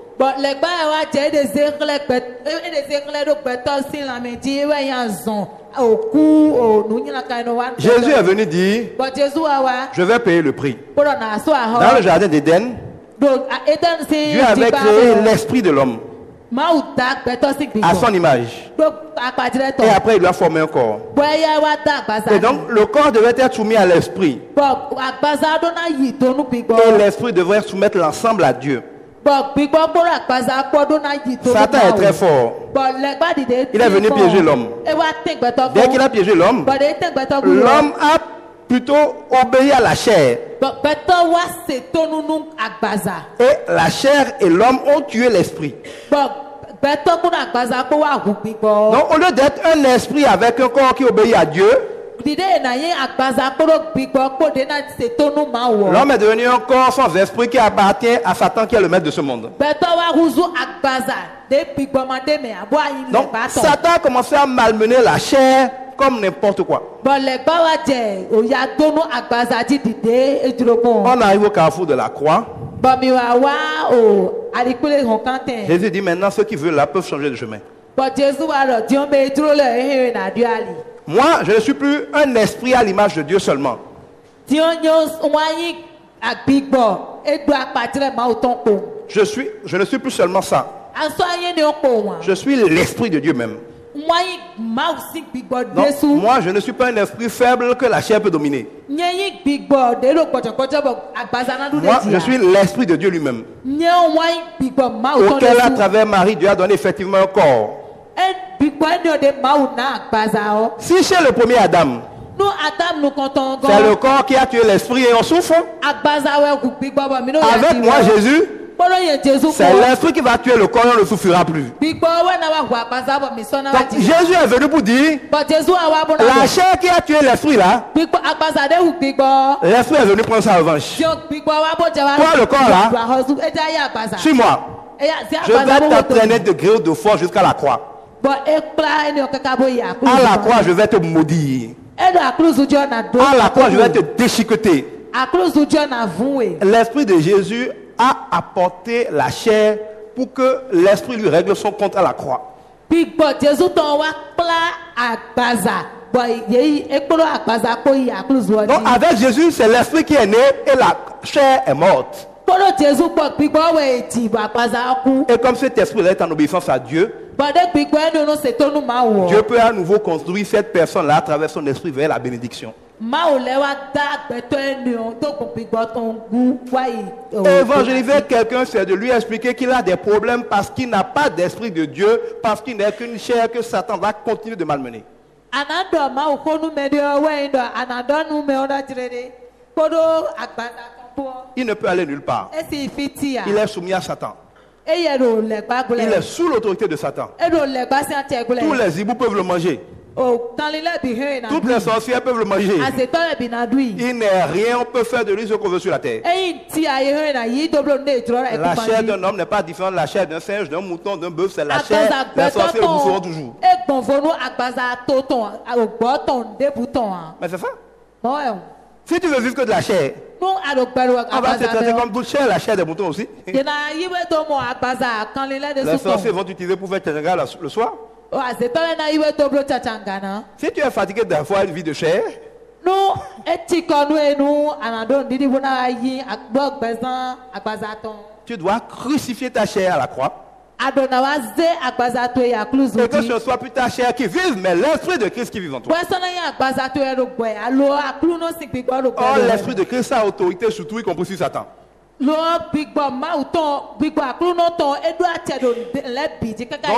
Jésus est venu dire, je vais payer le prix. Dans le jardin d'Éden, Dieu avait créé l'esprit de l'homme à son image. Et après, il lui a formé un corps. Et donc, le corps devait être soumis à l'esprit. Et l'esprit devrait soumettre l'ensemble à Dieu. Satan est très fort. Il est venu piéger l'homme. Dès qu'il a piégé l'homme, l'homme a plutôt obéi à la chair. Et la chair et l'homme ont tué l'esprit. Donc, au lieu d'être un esprit avec un corps qui obéit à Dieu, l'homme est devenu un corps sans esprit qui appartient à Satan qui est le maître de ce monde. Donc, Satan a commencé à malmener la chair comme n'importe quoi. On arrive au carrefour de la croix. Jésus dit maintenant ceux qui veulent là peuvent changer de chemin. Moi, je ne suis plus un esprit à l'image de Dieu seulement. Je ne suis plus seulement ça. Je suis l'esprit de Dieu même. Donc, moi, je ne suis pas un esprit faible que la chair peut dominer. Moi, je suis l'esprit de Dieu lui-même. Auquel, à travers Marie, Dieu a donné effectivement un corps. Si chez le premier Adam, c'est le corps qui a tué l'esprit et on souffre, avec moi, Jésus, c'est l'esprit qui va tuer le corps et on ne souffrira plus. Donc, Jésus est venu pour dire la chair qui a tué l'esprit là, l'esprit est venu prendre sa revanche. Toi, le corps là, suis-moi. Je vais t'entraîner de gré ou de force jusqu'à la croix. À la croix, je vais te maudire. À la croix, je vais te déchiqueter. L'esprit de Jésus a apporté la chair pour que l'esprit lui règle son compte à la croix. Donc avec Jésus, c'est l'esprit qui est né et la chair est morte. Et comme cet esprit est en obéissance à Dieu, Dieu peut à nouveau construire cette personne-là à travers son esprit vers la bénédiction. Évangéliser quelqu'un, c'est de lui expliquer qu'il a des problèmes parce qu'il n'a pas d'esprit de Dieu, parce qu'il n'est qu'une chair que Satan va continuer de malmener. Il ne peut aller nulle part. Il est soumis à Satan. Il est sous l'autorité de Satan. Tous les hiboux peuvent le manger. Toutes les sorcières peuvent le manger. Il n'est rien, on peut faire de lui ce qu'on veut sur la terre. La chair d'un homme n'est pas différente de la chair d'un singe, d'un mouton, d'un bœuf. C'est la chair. Les sorciers le boufferont toujours. Mais c'est ça. Si tu veux vivre que de la chair, on va te traiter comme toute chair, la chair des moutons aussi. Les sorciers vont t'utiliser pour faire tes regards le soir. Si tu es fatigué d'avoir une vie de chair, tu dois crucifier ta chair à la croix. Et que ce ne soit plus ta chair qui vive, mais l'esprit de Christ qui vive en toi. Or, l'esprit de Christ a autorité sur tout, y compris sur Satan. Donc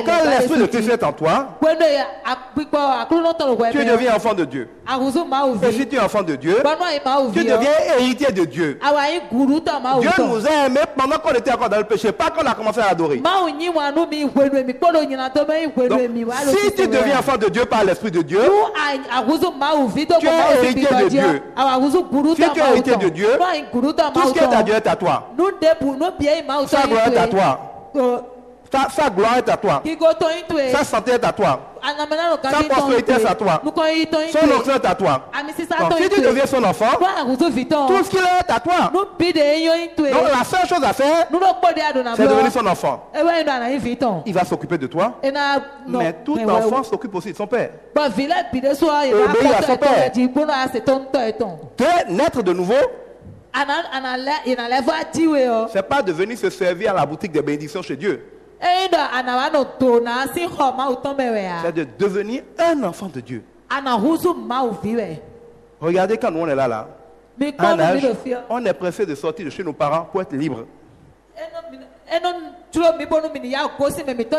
quand l'esprit de Christ est en toi, tu deviens enfant de Dieu. Et si tu es enfant de Dieu, tu deviens héritier de Dieu. Dieu nous a aimés pendant qu'on était encore dans le péché, pas quand on a commencé à adorer. Donc, si tu deviens enfant de Dieu par l'esprit de Dieu, tu es héritier de Dieu. Si tu es héritier de Dieu, tout ce qui est à Dieu est à toi. Sa gloire est à toi. Sa gloire est à toi. Sa santé est à toi. Sa prospérité est à toi. Son onction est à toi. Donc, si tu deviens son enfant, tout ce qu'il est à toi. Donc la seule chose à faire, c'est devenir son enfant. Il va s'occuper de toi. Mais tout enfant s'occupe aussi de son père. Obéir à son père. De naître de nouveau, c'est pas de venir se servir à la boutique des bénédictions chez Dieu. C'est de devenir un enfant de Dieu. Regardez quand nous on est là. Un âge, on est pressé de sortir de chez nos parents pour être libre.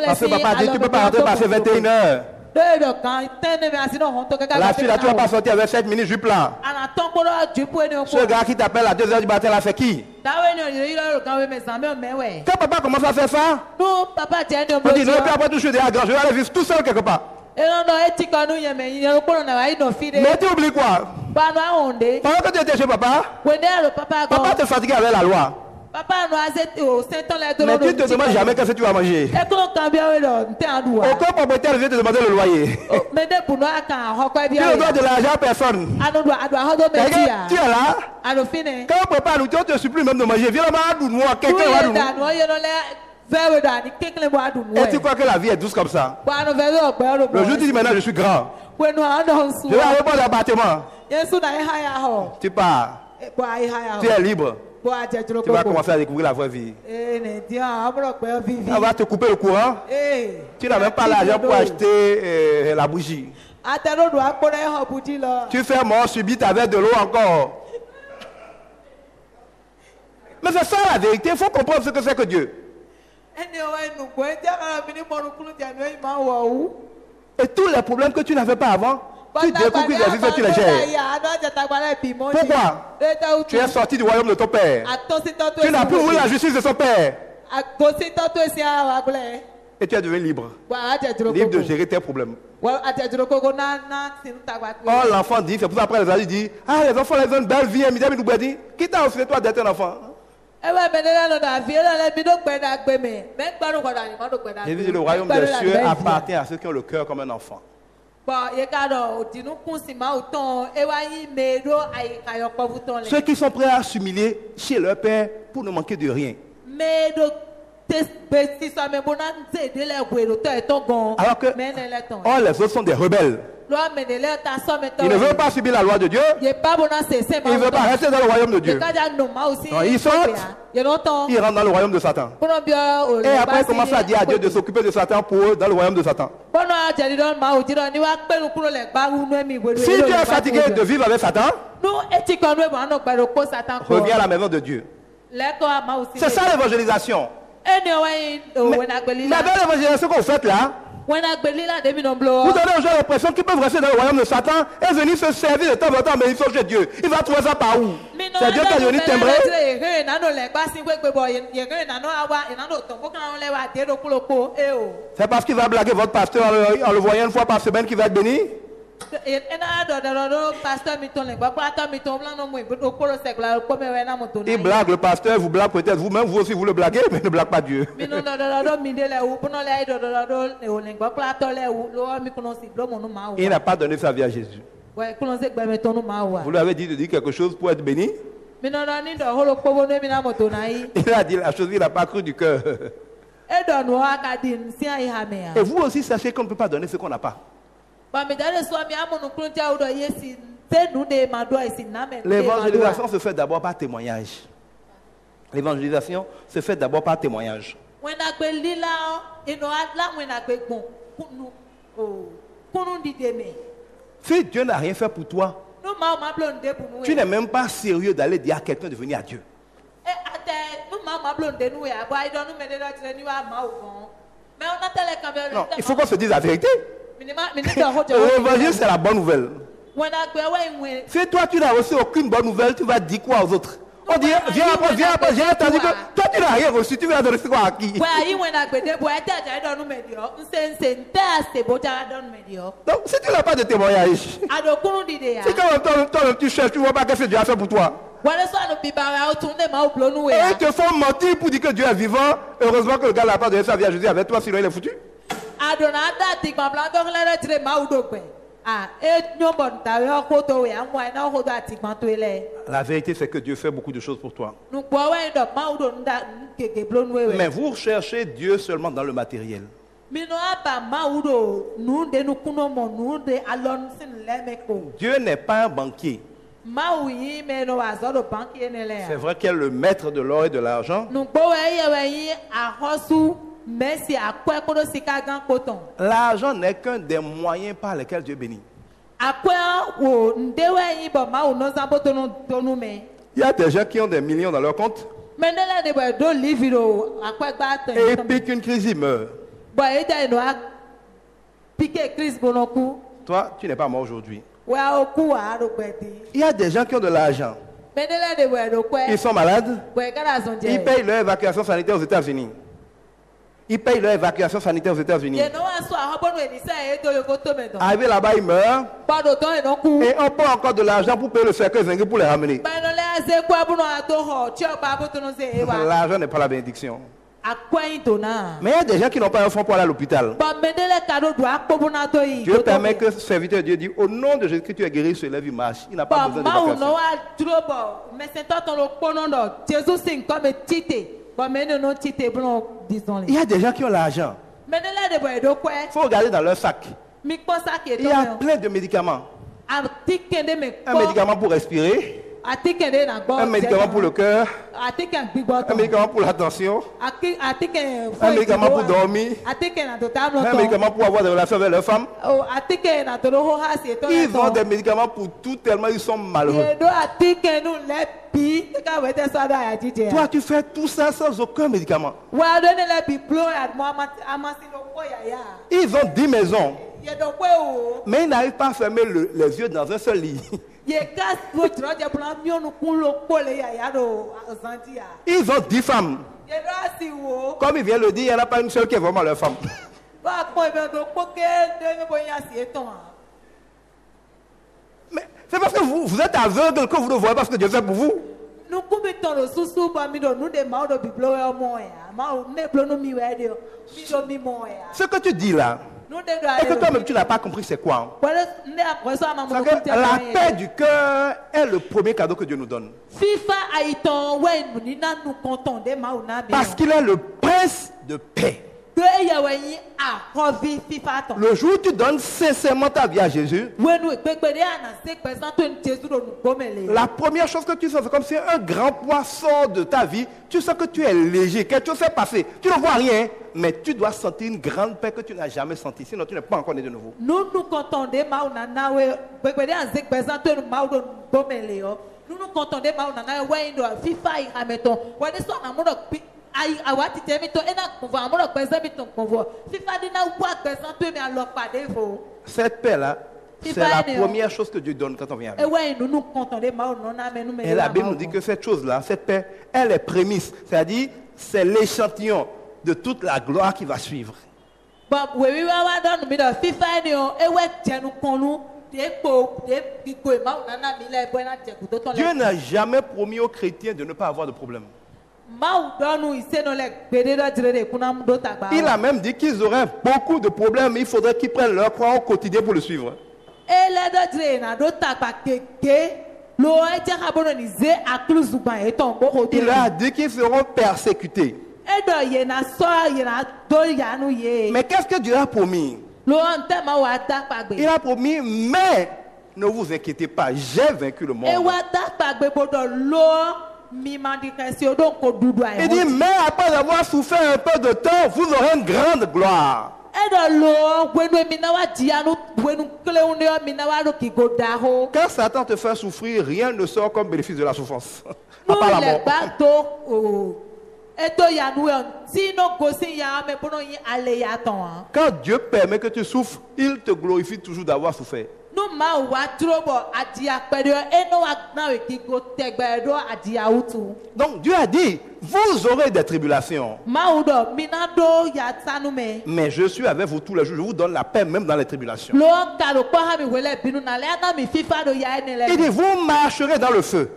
Parce que papa dit tu ne peux pas rentrer passer 21 heures. La fille là, tu ne vas pas sortir avec 7 minutes jupe là. Ce gars qui t'appelle à 2 h du matin là, c'est qui? Quand papa commence à faire ça, on dit non, puis après tout, je suis déjà grand, je vais aller vivre tout seul quelque part. Mais tu oublies quoi? Pendant que tu étais chez papa, papa te fatiguait avec la loi. Mais tu ne te demandes jamais qu'est-ce que tu vas manger. Aucun propriétaire vient te demander le loyer. Tu ne dois de l'argent à personne. Tu es là. Quand on prépare la nourriture, tu ne supplie même de manger. Viens là-bas, nous, quelqu'un va nous. Et tu crois que la vie est douce comme ça? Le jour où tu dis maintenant je suis grand, je vais aller pour l'appartement. Tu pars. Tu es libre. Tu vas commencer à découvrir la vraie vie. On va te couper le courant. Tu n'as même pas l'argent pour acheter la bougie. Tu fais mort subite avec de l'eau encore. Mais c'est ça la vérité. Il faut comprendre ce que c'est que Dieu. Et tous les problèmes que tu n'avais pas avant, tu découvres que tu les gères. Pourquoi? Tu es sorti du royaume de ton père. Tu n'as plus voulu la justice de son père. Et tu es devenu libre. Libre de gérer tes problèmes. Oh, l'enfant dit, c'est pour ça après les adultes disent, ah, les enfants, ils ont une belle vie. Qui t'a offert toi d'être un enfant? J'ai dit, le royaume des cieux appartient à ceux qui ont le cœur comme un enfant. Ceux qui sont prêts à s'humilier chez leur père pour ne manquer de rien. Alors que les autres sont des rebelles. Ils ne veulent pas subir la loi de Dieu. Ils ne veulent pas rester dans le royaume de Dieu. Non, ils sortent, ils rentrent dans le royaume de Satan. Et après, ils commencent à dire à Dieu de s'occuper de Satan pour eux dans le royaume de Satan. Si tu es fatigué de vivre avec Satan, reviens à la maison de Dieu. C'est ça l'évangélisation. Mais la belle évangélisation que vous faites là, vous donnez aux gens l'impression qu'ils peuvent rester dans le royaume de Satan et venir se servir de temps en temps, mais ils sont chez Dieu. Il va trouver ça par où? C'est Dieu qui est venu t'aimer. C'est parce qu'il va blaguer votre pasteur en le voyant une fois par semaine qu'il va être béni. Il blague le pasteur, vous blague peut-être vous-même, vous aussi vous le blaguez, mais ne blague pas Dieu. Il n'a pas donné sa vie à Jésus. Vous lui avez dit de dire quelque chose pour être béni. Il a dit la chose, il n'a pas cru du cœur. Et vous aussi sachez qu'on ne peut pas donner ce qu'on n'a pas. L'évangélisation se fait d'abord par témoignage. L'évangélisation se fait d'abord par témoignage. Si Dieu n'a rien fait pour toi, tu n'es même pas sérieux d'aller dire à quelqu'un de venir à Dieu. Non, il faut qu'on se dise la vérité. L'évangile, c'est la bonne nouvelle. Si toi, tu n'as reçu aucune bonne nouvelle, tu vas dire quoi aux autres? On dit, viens après, j'ai entendu que toi, tu n'as rien reçu, tu vas donner quoi à qui? Donc, si tu n'as pas de témoignage, si toi, tu cherches, tu ne vois pas qu'est-ce que Dieu a fait pour toi. Et ils te font mentir pour dire que Dieu est vivant. Heureusement que le gars n'a pas donné sa vie à Jésus avec toi, sinon il est foutu. La vérité, c'est que Dieu fait beaucoup de choses pour toi. Mais vous cherchez Dieu seulement dans le matériel. Dieu n'est pas un banquier. C'est vrai qu'il est le maître de l'or et de l'argent. L'argent n'est qu'un des moyens par lesquels Dieu bénit. Il y a des gens qui ont des millions dans leur compte. Et puis qu'une crise, ils meurent. Toi, tu n'es pas mort aujourd'hui. Il y a des gens qui ont de l'argent. Ils sont malades. Ils payent leur évacuation sanitaire aux États-Unis. Ils payent leur évacuation sanitaire aux États-Unis. Arrivé là-bas, ils meurent. Et on prend encore de l'argent pour payer le cercueil zingué pour les ramener. L'argent n'est pas la bénédiction. Mais il y a des gens qui n'ont pas un fonds pour aller à l'hôpital. Dieu permet que ce serviteur de Dieu dit, au nom de Jésus, que tu es guéri, se lève, il marche. Il n'a pas besoin d'évacuation. Il y a des gens qui ont l'argent. Il faut regarder dans leur sac. Il y a plein de médicaments. Un médicament pour respirer. Un médicament pour le cœur. Un médicament pour la tension. Un médicament pour dormir. Un médicament pour avoir des relations avec leur femme. Ils ont des médicaments pour tout tellement ils sont malheureux. Toi, tu fais tout ça sans aucun médicament. Ils ont 10 maisons. Mais ils n'arrivent pas à fermer les yeux dans un seul lit. Ils ont 10 femmes. Comme il vient le dire, il n'y en a pas une seule qui est vraiment leur femme. Mais c'est parce que vous êtes aveugle que vous ne voyez pas ce que Dieu fait pour vous. Ce que tu dis là, et que toi-même tu n'as pas compris c'est quoi? La paix du cœur est le premier cadeau que Dieu nous donne. Parce qu'il est le prince de paix. Le jour où tu donnes sincèrement ta vie à Jésus, la première chose que tu sens, c'est comme si un grand poids sort de ta vie. Tu sens que tu es léger, quelque chose s'est passé. Tu ne vois rien, mais tu dois sentir une grande paix que tu n'as jamais sentie. Sinon, tu n'es pas encore né de nouveau. Cette paix-là, c'est la première chose que Dieu donne quand on vient avec. Et la Bible nous dit que cette chose-là, cette paix, elle est prémisse. C'est-à-dire, c'est l'échantillon de toute la gloire qui va suivre. Dieu n'a jamais promis aux chrétiens de ne pas avoir de problème. Il a même dit qu'ils auraient beaucoup de problèmes. Il faudrait qu'ils prennent leur croix au quotidien pour le suivre. Il leur a dit qu'ils seront persécutés. Mais qu'est-ce que Dieu a promis? Il a promis, mais ne vous inquiétez pas, j'ai vaincu le monde. Il dit, mais après avoir souffert un peu de temps, vous aurez une grande gloire. Quand Satan te fait souffrir, rien ne sort comme bénéfice de la souffrance. À part la mort. Quand Dieu permet que tu souffres, il te glorifie toujours d'avoir souffert. Donc Dieu a dit, vous aurez des tribulations. Mais je suis avec vous tous les jours, je vous donne la paix même dans les tribulations. Il dit, vous marcherez dans le feu.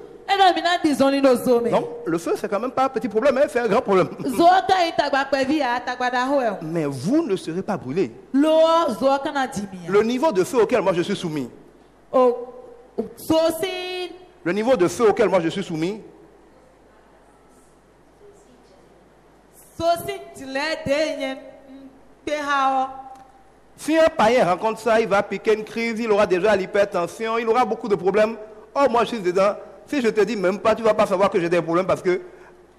Donc, le feu, c'est quand même pas un petit problème, hein, c'est un grand problème. Mais vous ne serez pas brûlés. Le niveau de feu auquel moi je suis soumis. Le niveau de feu auquel moi je suis soumis. Si un païen rencontre ça, il va piquer une crise, il aura déjà l'hypertension, il aura beaucoup de problèmes. Oh, moi je suis dedans. Si je te dis même pas, tu ne vas pas savoir que j'ai des problèmes parce que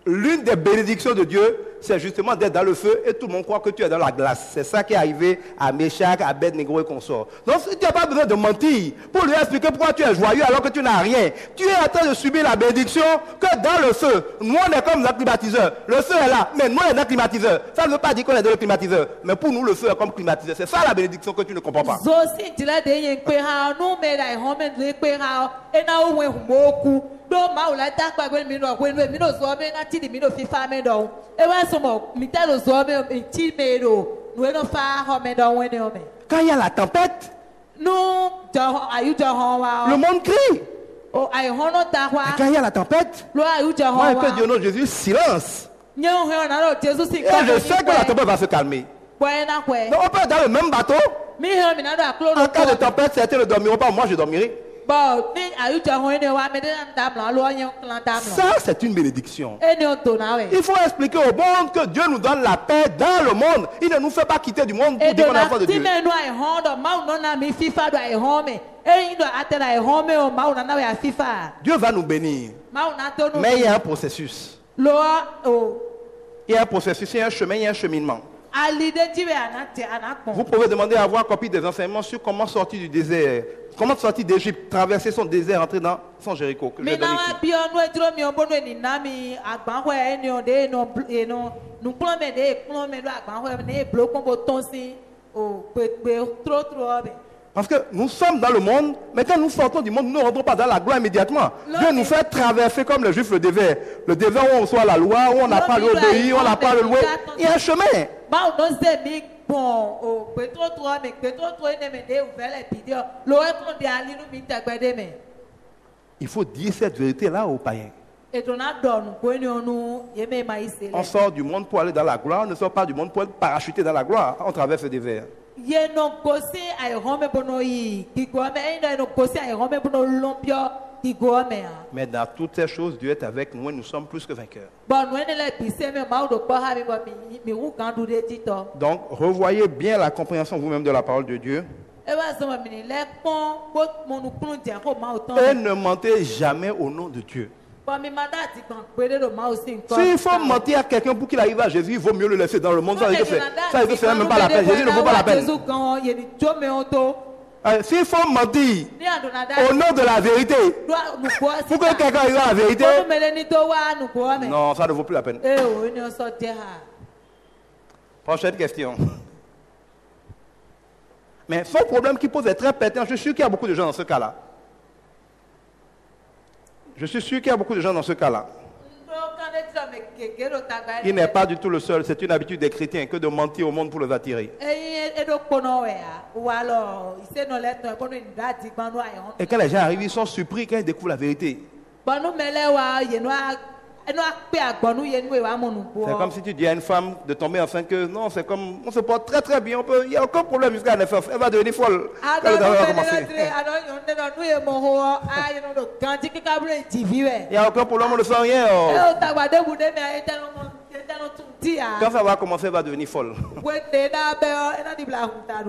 l'une des bénédictions de Dieu, c'est justement d'être dans le feu et tout le monde croit que tu es dans la glace. C'est ça qui est arrivé à Méchak, à Abed-Négo et consorts. Donc tu n'as pas besoin de mentir pour lui expliquer pourquoi tu es joyeux alors que tu n'as rien. Tu es en train de subir la bénédiction que dans le feu. Nous on est comme un climatiseur. Le feu est là, mais nous on est un climatiseur. Ça ne veut pas dire qu'on est dans le climatiseur. Mais pour nous le feu est comme climatiseur. C'est ça la bénédiction que tu ne comprends pas. Quand il y a la tempête, le monde crie. Quand il y a la tempête, moi je peux dire non Jésus, silence. Et je sais que la tempête va se calmer. Donc on peut être dans le même bateau. En cas de tempête, certains ne dormiront pas, moi je dormirai. Ça, c'est une bénédiction. Il faut expliquer au monde que Dieu nous donne la paix dans le monde. Il ne nous fait pas quitter du monde pour dire qu'on est enfant de Dieu. Dieu va nous bénir. Mais il y a un processus. Il y a un processus, il y a un chemin, il y a un cheminement. Vous pouvez demander à avoir copie des enseignements sur comment sortir du désert. Comment sortir d'Égypte, traverser son désert, entrer dans son Jéricho. Que je vais donner ici. Parce que nous sommes dans le monde, mais quand nous sortons du monde, nous ne rentrons pas dans la gloire immédiatement. Dieu nous fait traverser comme les Juifs le désert. Le désert où on reçoit la loi, où on n'a pas l'obéir, on n'a pas le louer. Il y a un chemin. Il faut dire cette vérité-là aux païens. On sort du monde pour aller dans la gloire, on ne sort pas du monde pour être parachuté dans la gloire. On traverse le désert. Mais dans toutes ces choses, Dieu est avec nous et nous sommes plus que vainqueurs. Donc, revoyez bien la compréhension vous-même de la parole de Dieu. Et ne mentez jamais au nom de Dieu. S'il faut mentir à quelqu'un pour qu'il arrive à Jésus, il vaut mieux le laisser dans le monde. Ça veut dire que ce n'est même pas la peine. Jésus ne vaut pas la peine. S'il faut mentir au nom de la vérité, pour que quelqu'un arrive à la vérité, non, ça ne vaut plus la peine. Prochaine question. Mais son problème qui pose est très pertinent. Je suis sûr qu'il y a beaucoup de gens dans ce cas-là. Je suis sûr qu'il y a beaucoup de gens dans ce cas-là. Il n'est pas du tout le seul. C'est une habitude des chrétiens que de mentir au monde pour les attirer. Et quand les gens arrivent, ils sont surpris quand ils découvrent la vérité. C'est comme si tu dis à une femme de tomber enceinte que non, c'est comme on se porte très très bien, il n'y a aucun problème jusqu'à 9 heures. Elle va devenir folle quand le travail va commencer. Il n'y a aucun problème, on ne sent rien. Quand ça va commencer, elle va devenir folle.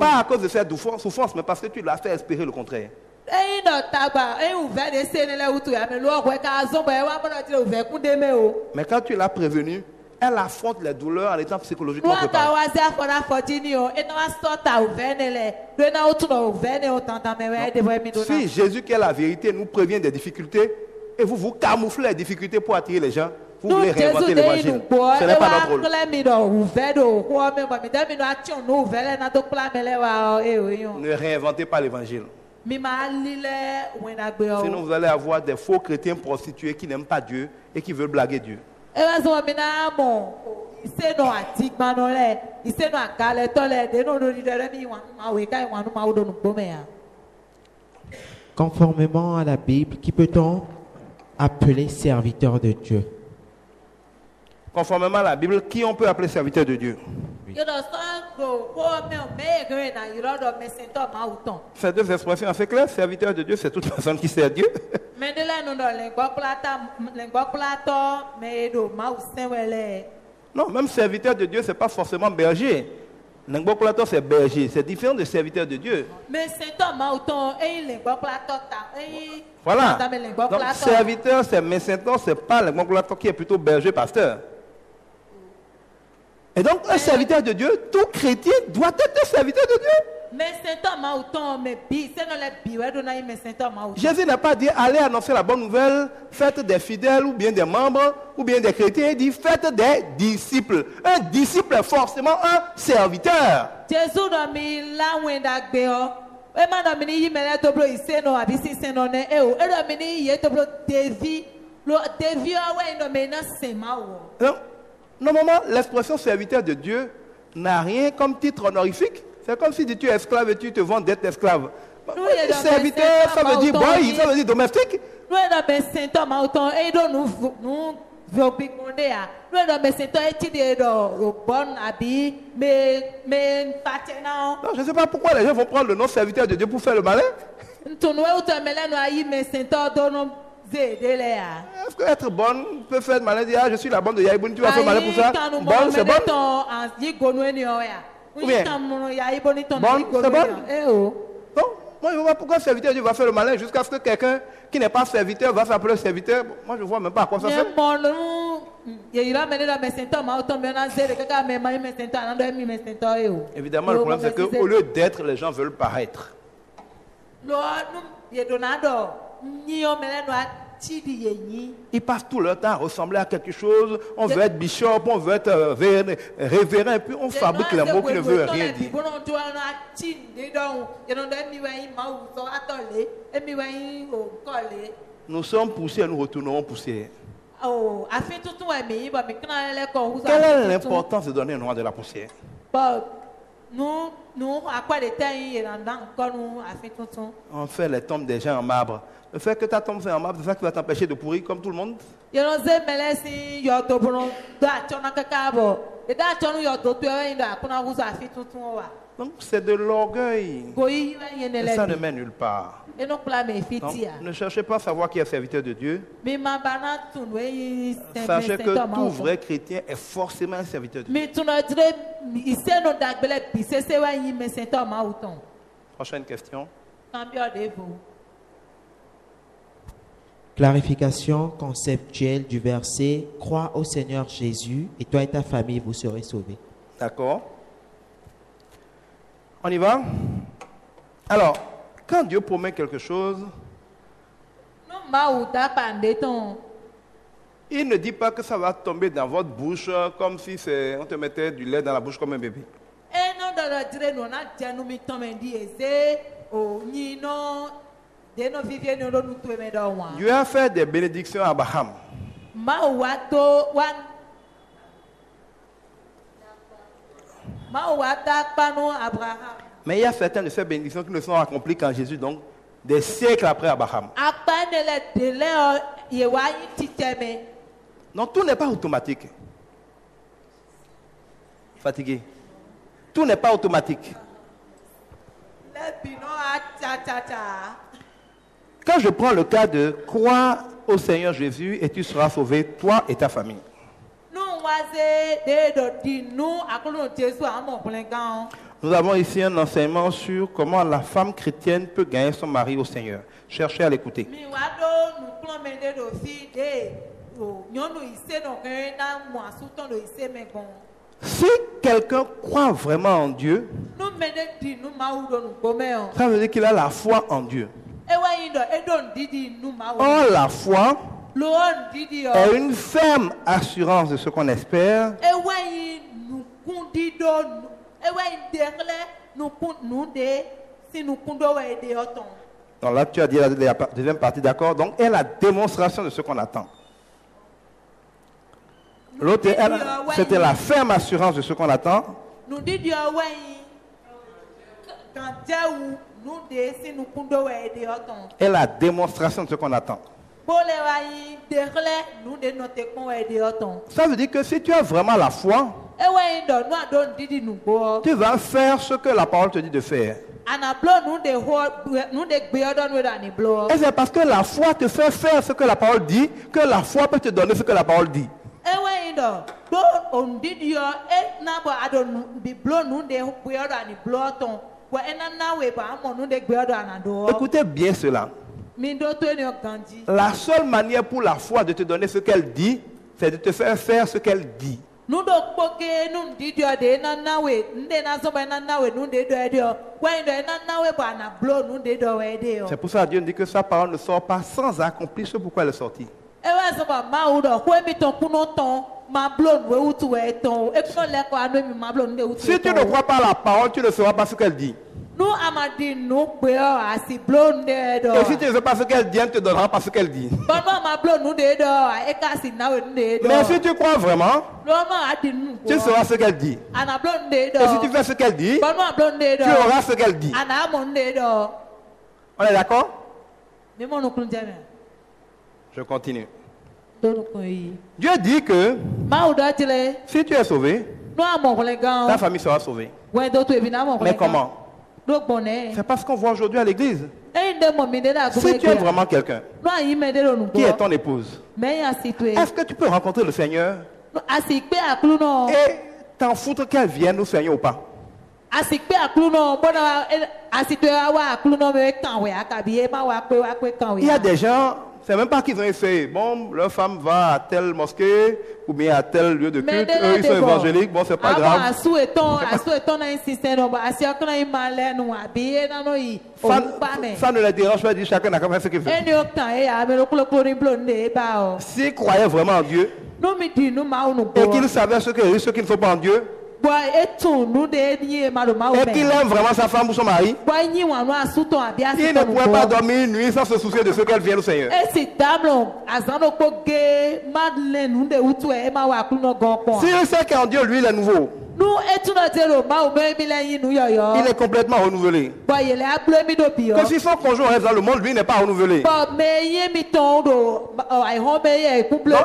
Pas à cause de cette souffrance, mais parce que tu l'as fait espérer le contraire. Mais quand tu l'as prévenue, elle affronte les douleurs en étant psychologiquement préparée. Si Jésus qui est la vérité nous prévient des difficultés et vous camouflez les difficultés pour attirer les gens, Vous voulez réinventer l'évangile. Ce n'est pas notre rôle. Ne réinventez pas l'évangile. Sinon, vous allez avoir des faux chrétiens prostitués qui n'aiment pas Dieu et qui veulent blaguer Dieu. Conformément à la Bible, qui peut-on appeler serviteur de Dieu? Conformément à la Bible, qui on peut appeler serviteur de Dieu? Ces deux expressions assez claires. Serviteur de Dieu, c'est toute personne qui sert Dieu. Non, même serviteur de Dieu, ce n'est pas forcément berger. L'engboklato, c'est berger. C'est différent de serviteur de Dieu. Voilà. Donc, serviteur, c'est messentor, ce n'est pas l'engboklato qui est plutôt berger, pasteur. Et donc, un serviteur de Dieu, tout chrétien doit être un serviteur de Dieu. Jésus n'a pas dit allez annoncer la bonne nouvelle, faites des fidèles ou bien des membres ou bien des chrétiens. Il dit faites des disciples. Un disciple est forcément un serviteur. Donc, normalement, l'expression serviteur de Dieu n'a rien comme titre honorifique. C'est comme si tu es esclave et tu te vends d'être esclave. Serviteur, ça veut dire boy, ça veut dire domestique. Non, je ne sais pas pourquoi les gens vont prendre le nom serviteur de Dieu pour faire le malin. Est-ce qu'être bonne peut faire le malin? Dire ah, je suis la bonne de Yaïbouni, tu vas faire le malin pour ça? Bonne, c'est bonne? Ou bien, bonne, c'est bonne? Non, moi je ne vois pas pourquoi le serviteur de Dieu va faire le malin jusqu'à ce que quelqu'un qui n'est pas serviteur va s'appeler serviteur. Moi je ne vois même pas à quoi ça sert. Évidemment, le problème c'est qu'au lieu d'être, les gens veulent paraître. Ils passent tout leur temps à ressembler à quelque chose. On veut être bishop, on veut être révérend, et puis on fabrique les mots qui ne veulent rien dire. Nous sommes poussés et nous retournerons poussés. Quelle est l'importance de donner un nom de la poussière? On fait les tombes des gens en marbre. Le fait que ta tombe soit en marbre, c'est ça qui va t'empêcher de pourrir comme tout le monde? Donc c'est de l'orgueil. Et ça ne mène nulle part. Donc, ne cherchez pas à savoir qui est serviteur de Dieu. Sachez que tout vrai chrétien est forcément un serviteur de Dieu. Prochaine question. Clarification conceptuelle du verset « Crois au Seigneur Jésus et toi et ta famille, vous serez sauvés ». D'accord. On y va? Alors, quand Dieu promet quelque chose, il ne dit pas que ça va tomber dans votre bouche comme si on te mettait du lait dans la bouche comme un bébé. Dieu a fait des bénédictions à Abraham. Mais il y a certaines de ces bénédictions qui ne sont accomplies qu'en Jésus, donc des siècles après Abraham. Donc tout n'est pas automatique. Fatigué. Tout n'est pas automatique. Quand je prends le cas de croire au Seigneur Jésus et tu seras sauvé, toi et ta famille. Nous avons ici un enseignement sur comment la femme chrétienne peut gagner son mari au Seigneur. Cherchez à l'écouter. Si quelqu'un croit vraiment en Dieu, ça veut dire qu'il a la foi en Dieu. Or, la foi, est une ferme assurance de ce qu'on espère. Donc là, tu as dit la deuxième partie, d'accord? Donc, est la démonstration de ce qu'on attend. L'autre, c'était la ferme assurance de ce qu'on attend. Et la démonstration de ce qu'on attend. Ça veut dire que si tu as vraiment la foi, tu vas faire ce que la parole te dit de faire. Et c'est parce que la foi te fait faire ce que la parole dit, que la foi peut te donner ce que la parole dit. Écoutez bien cela. La seule manière pour la foi de te donner ce qu'elle dit, c'est de te faire faire ce qu'elle dit. C'est pour ça que Dieu dit que sa parole ne sort pas sans accomplir ce pourquoi elle est sortie. Si tu ne crois pas à la parole, tu ne sauras pas ce qu'elle dit. Et si tu ne sais pas ce qu'elle dit, elle ne te donnera pas ce qu'elle dit. Mais si tu crois vraiment, tu sauras ce qu'elle dit. Et si tu fais ce qu'elle dit, tu auras ce qu'elle dit. On est d'accord? Je continue. Dieu dit que si tu es sauvé, ta famille sera sauvée. Mais comment? C'est parce qu'on voit aujourd'hui à l'église. Si tu es vraiment quelqu'un qui est ton épouse, est-ce que tu peux rencontrer le Seigneur et t'en foutre qu'elle vienne au Seigneur ou pas? Il y a des gens, c'est même pas qu'ils ont essayé. Bon, leur femme va à telle mosquée ou bien à tel lieu de culte. Eux, ils sont évangéliques. Bon, c'est pas grave. Ça ne les dérange pas de dire chacun n'a qu'à faire ce qu'il veut. S'ils croyaient vraiment en Dieu et qu'ils savaient ce qu'ils ne sont pas en Dieu, et qu'il aime vraiment sa femme ou son mari, il ne pourrait pas dormir une nuit sans se soucier de ce qu'elle vient au Seigneur. S'il sait qu'en Dieu, lui, il est nouveau, il est complètement renouvelé. Que si son conjoint reste dans le monde, lui n'est pas renouvelé. Donc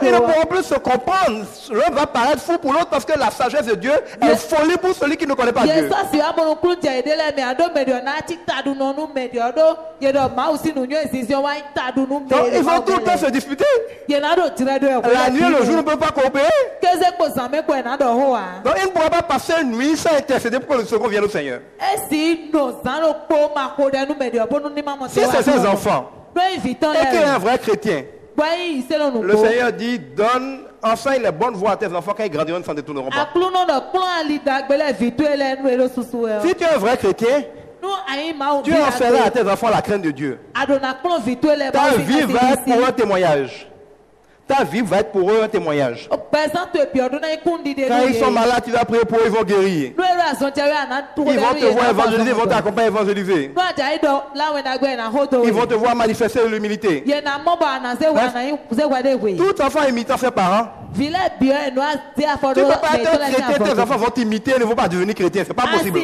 ils ne pourront plus se comprendre. L'un va paraître fou pour l'autre parce que la sagesse de Dieu est folie pour celui qui ne connaît pas Dieu. Donc ils vont tout le temps se disputer. La nuit et le jour ne peuvent pas coopérer. Donc ils ne pourront pas passer une nuit sans intercéder pour que le second vienne au Seigneur. Si c'est ses enfants et qu'il est un vrai chrétien, le Seigneur dit, donne, enseigne les bonnes voies à tes enfants, quand ils grandiront, ils ne s'en détourneront pas. Si tu es un vrai chrétien, tu enseigneras à tes enfants la crainte de Dieu. Ta vie va être pour un témoignage. Ta vie va être pour eux un témoignage. Quand ils sont malades, tu vas prier pour eux, ils vont guérir. Ils vont te voir évangéliser, ils vont t'accompagner à évangéliser. Ils vont te voir manifester l'humilité. Tout enfant imitant ses parents. Tu ne peux pas être chrétien, tes enfants vont t'imiter, ils ne vont pas devenir chrétiens, c'est pas possible.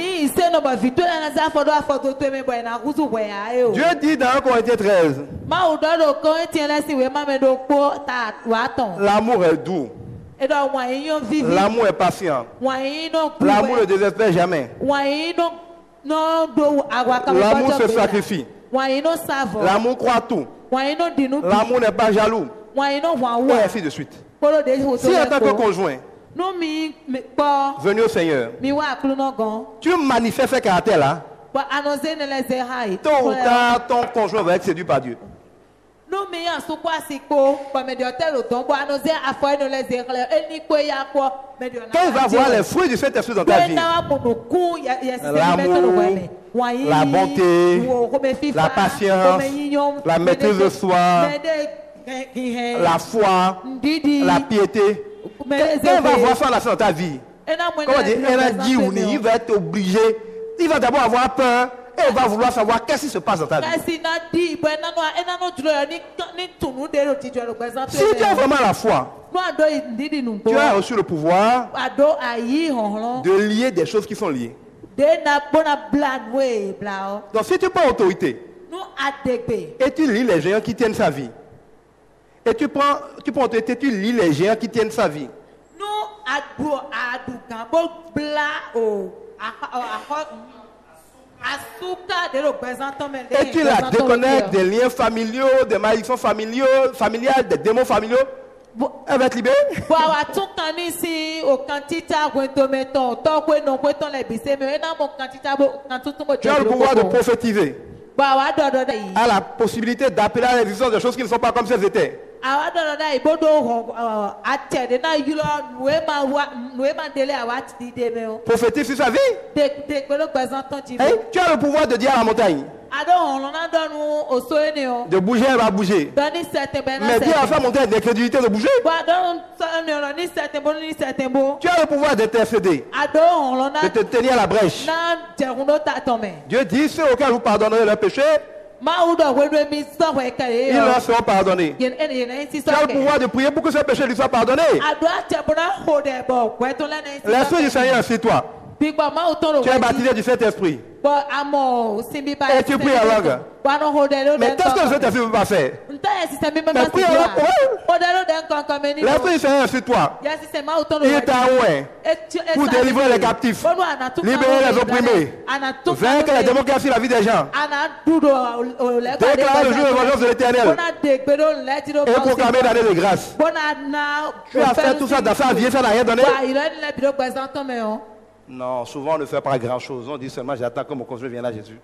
Dieu dit dans 1 Corinthiens 13, l'amour est doux. L'amour est patient. L'amour ne désespère jamais. L'amour se sacrifie. L'amour croit tout. L'amour n'est pas jaloux. Et ainsi de suite. Si en tant que conjoint venu au Seigneur, tu manifestes ce caractère-là, tôt ou tard, ton conjoint va être séduit par Dieu. Quand il va voir les fruits du Saint-Esprit dans ta vie, l'amour, la bonté, la patience, la maîtrise de soi, la foi, la piété. Quand on va voir ça dans ta vie, comment dire, elle a dit ou il va être obligé, il va d'abord avoir peur et il va vouloir savoir qu'est-ce qui se passe dans ta vie. Si tu as vraiment la foi, tu as reçu le pouvoir de lier des choses qui sont liées. Donc si tu prends autorité et tu lis les géants qui tiennent sa vie, et tu prends autorité, tu lis les géants qui tiennent sa vie. Et tu la déconnectes des liens familiaux, des malédictions familiales, des démons familiaux. Elle va être libérée. Tu as le pouvoir de prophétiser. A la possibilité d'appeler à l'existence des choses qui ne sont pas comme si elles étaient. Prophétise sur sa vie. Hey, tu as le pouvoir de dire à la montagne de bouger, elle va bouger. Mais dire à sa montagne d'incrédulité de bouger. Tu as le pouvoir d'intercéder, de te tenir à la brèche. Dieu dit, ceux auxquels vous pardonnerez leurs péchés, ils leur seront pardonnés. Tu as le pouvoir de prier pour que ce péché lui soit pardonné. L'Esprit du Seigneur est sur toi. Tu es baptisé du Saint-Esprit. Et tu pries en langue. Mais qu'est-ce que le Saint-Esprit ne peut pas faire? Mais prie en langue. L'Esprit du Seigneur est sur toi. Il t'a envoyé pour délivrer les captifs, libérer les opprimés, vaincre les démons qui assurent la vie des gens, déclarer le jour de vengeance de l'Éternel et proclamer l'année de grâce. Tu as fait tout ça dans sa vie, ça n'a rien donné. Non, souvent on ne fait pas grand chose. On dit seulement j'attends que mon conjoint vienne à Jésus.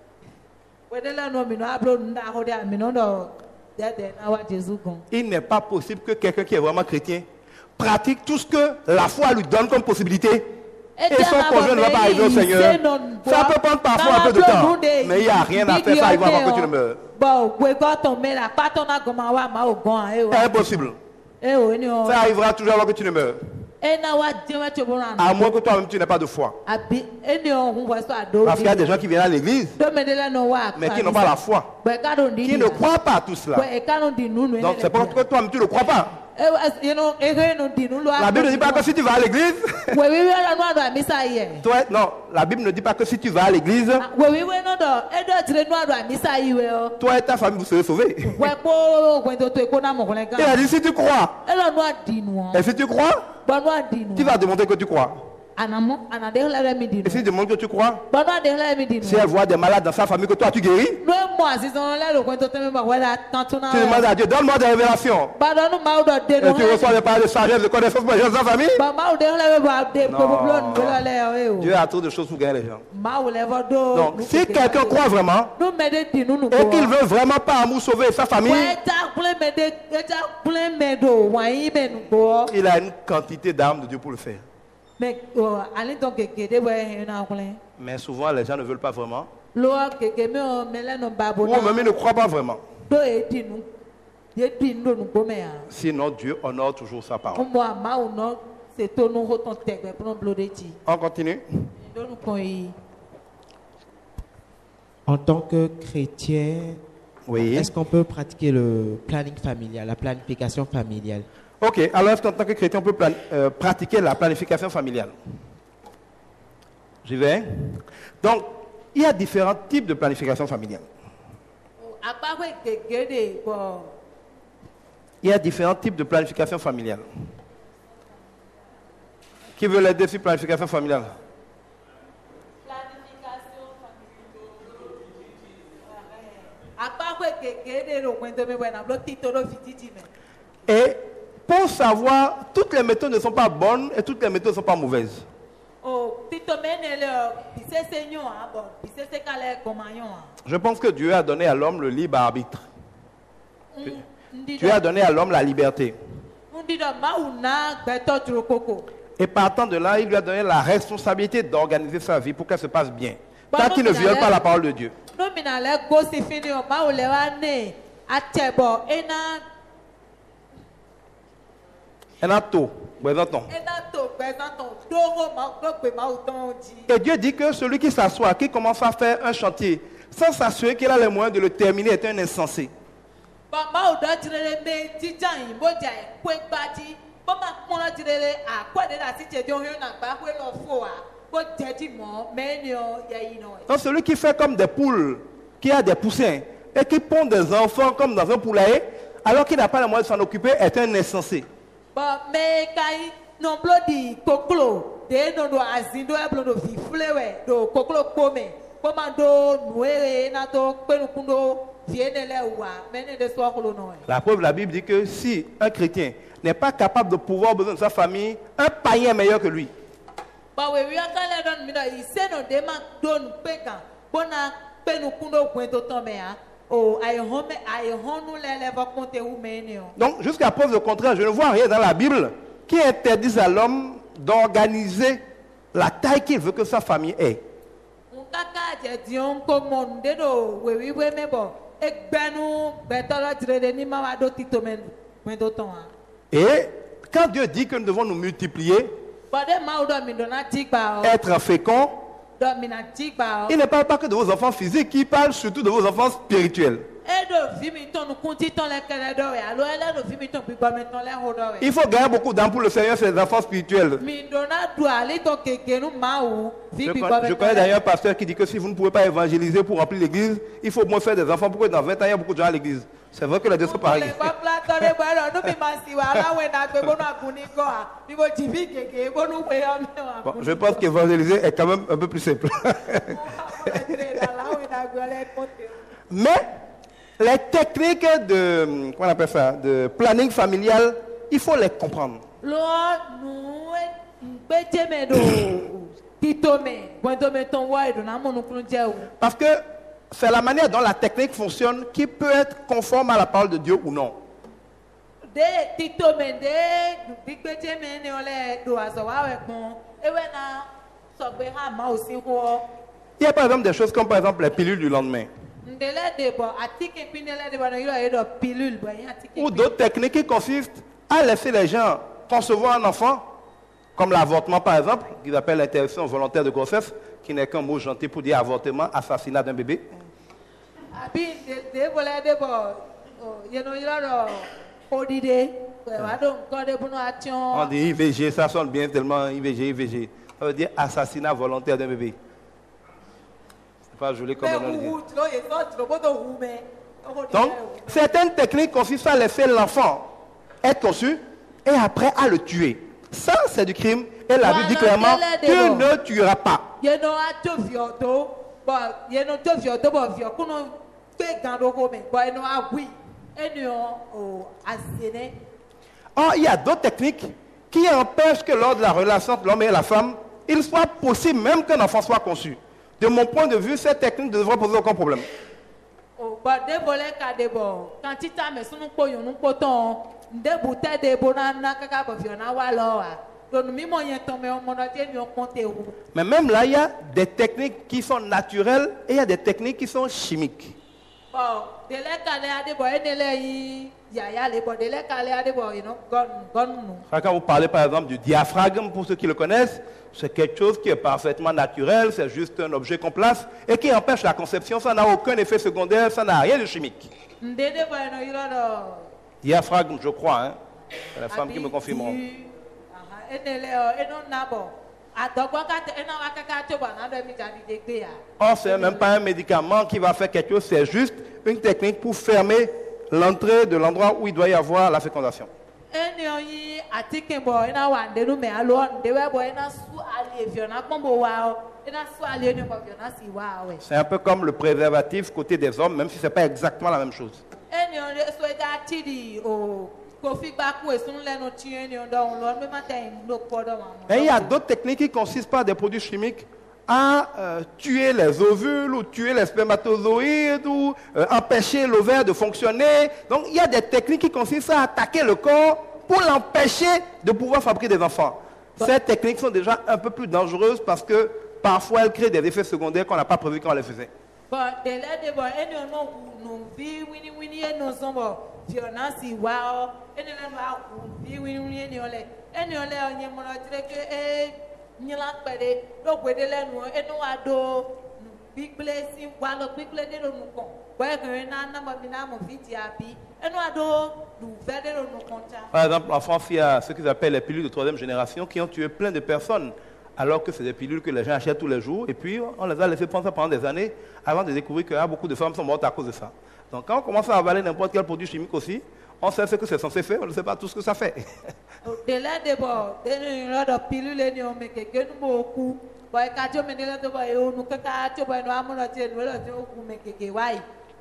Il n'est pas possible que quelqu'un qui est vraiment chrétien pratique tout ce que la foi lui donne comme possibilité et son conjoint ne va pas arriver au Seigneur. Ça peut prendre parfois un peu de temps, mais il n'y a rien à faire, ça arrive avant que tu ne meurs. C'est impossible. Ça arrivera toujours avant que tu ne meurs. À moins que toi-même tu n'aies pas de foi. Parce qu'il y a des gens qui viennent à l'église, mais qui n'ont pas la foi, qui ne croient pas à tout cela. Donc c'est parce que toi-même tu ne crois pas. La Bible ne dit pas que si tu vas à l'église, non, la Bible ne dit pas que si tu vas à l'église, toi et ta famille vous serez sauvés. Il a dit si tu crois. Et si tu crois, tu vas démontrer que tu crois. Et si tu demandes que tu crois, si elle voit des malades dans sa famille que toi tu guéris, tu demandes à Dieu, donne-moi des révélations. Et tu reçois des paroles de sagesse, de connaissance pour les gens de sa famille. Non. Dieu a trop de choses pour gagner les gens. Donc, si quelqu'un croit vraiment et qu'il veut vraiment par amour sauver sa famille, il a une quantité d'armes de Dieu pour le faire. Mais souvent les gens ne veulent pas vraiment. Ou même ils ne croient pas vraiment. Sinon Dieu honore toujours sa parole. On continue. En tant que chrétien, oui. Est-ce qu'on peut pratiquer le planning familial, la planification familiale? Ok, alors est-ce qu'en tant que chrétien, on peut pratiquer la planification familiale? J'y vais. Donc, il y a différents types de planification familiale. Il y a différents types de planification familiale. Qui veut l'aider sur planification familiale? Et pour savoir, toutes les méthodes ne sont pas bonnes et toutes les méthodes ne sont pas mauvaises. Je pense que Dieu a donné à l'homme le libre arbitre. Dieu a donné à l'homme la liberté. Et partant de là, il lui a donné la responsabilité d'organiser sa vie pour qu'elle se passe bien. Tant qu'il ne viole pas la parole de Dieu. Un ato, présentons. Et Dieu dit que celui qui s'assoit, qui commence à faire un chantier, sans s'assurer qu'il a les moyens de le terminer, est un insensé. Donc celui qui fait comme des poules, qui a des poussins, et qui pond des enfants comme dans un poulailler, alors qu'il n'a pas les moyens de s'en occuper, est un insensé. La preuve, la Bible dit que si un chrétien n'est pas capable de pouvoir besoin de sa famille, un païen est meilleur que lui. Donc, jusqu'à preuve du contraire, je ne vois rien dans la Bible qui interdise à l'homme d'organiser la taille qu'il veut que sa famille ait. Et quand Dieu dit que nous devons nous multiplier, être féconds, il ne parle pas que de vos enfants physiques, il parle surtout de vos enfants spirituels. Il faut gagner beaucoup d'âmes pour le Seigneur, c'est les enfants spirituels. Je connais d'ailleurs un pasteur qui dit que si vous ne pouvez pas évangéliser pour remplir l'église, il faut au moins faire des enfants pour que dans 20 ans, il y a beaucoup de gens à l'église. C'est vrai que les deux sont pareils. Bon, je pense qu'évangéliser est quand même un peu plus simple. Mais les techniques de, comment on appelle ça, de planning familial, il faut les comprendre. Parce que c'est la manière dont la technique fonctionne qui peut être conforme à la parole de Dieu ou non. Il y a par exemple des choses comme par exemple les pilules du lendemain. Ou d'autres techniques qui consistent à laisser les gens concevoir un enfant, comme l'avortement par exemple, qu'ils appellent l'interruption volontaire de grossesse, qui n'est qu'un mot gentil pour dire avortement, assassinat d'un bébé. On dit IVG, ça sonne bien tellement IVG. Ça veut dire assassinat volontaire d'un bébé. C'est pas joli comme on le dit. Donc, certaines techniques consistent à laisser l'enfant être conçu et après à le tuer. Ça, c'est du crime. Et la Bible dit clairement, tu ne tueras pas. Or, il y a d'autres techniques qui empêchent que lors de la relation entre l'homme et la femme, il soit possible même qu'un enfant soit conçu. De mon point de vue, cette technique ne devrait poser aucun problème. Mais même là, il y a des techniques qui sont naturelles et il y a des techniques qui sont chimiques. Quand vous parlez par exemple du diaphragme, pour ceux qui le connaissent, c'est quelque chose qui est parfaitement naturel, c'est juste un objet qu'on place et qui empêche la conception, ça n'a aucun effet secondaire, ça n'a rien de chimique. Diaphragme, je crois, hein. C'est la femme qui me confirmeront. Or, ce n'est même pas un médicament qui va faire quelque chose, c'est juste une technique pour fermer l'entrée de l'endroit où il doit y avoir la fécondation. C'est un peu comme le préservatif côté des hommes, même si ce n'est pas exactement la même chose. Et il y a d'autres techniques qui consistent par des produits chimiques à tuer les ovules ou tuer les spermatozoïdes ou empêcher l'ovaire de fonctionner. Donc il y a des techniques qui consistent à attaquer le corps pour l'empêcher de pouvoir fabriquer des enfants. Ces techniques sont déjà un peu plus dangereuses parce que parfois elles créent des effets secondaires qu'on n'a pas prévu quand on les faisait. But the lady boy, any no be winning no some violence wow, any be winning any ole on your monotonic Nila Pede, look where the land were, and no ado big blessing while a big lady don't know. Where going on number Minamo Vitiapi, and no ado do better no contact. Par exemple, en France, il y a ce qu'ils appellent les pilules de troisième génération qui ont tué plein de personnes, alors que c'est des pilules que les gens achètent tous les jours. Et puis, on les a laissé prendre ça pendant des années avant de découvrir que beaucoup de femmes sont mortes à cause de ça. Donc, quand on commence à avaler n'importe quel produit chimique aussi, on sait ce que c'est censé faire, on ne sait pas tout ce que ça fait. De là d'abord, de pilules, mais quelqu'un beaucoup. Boy, quand tu me dis que nous tu vas nous amener nous mais que why.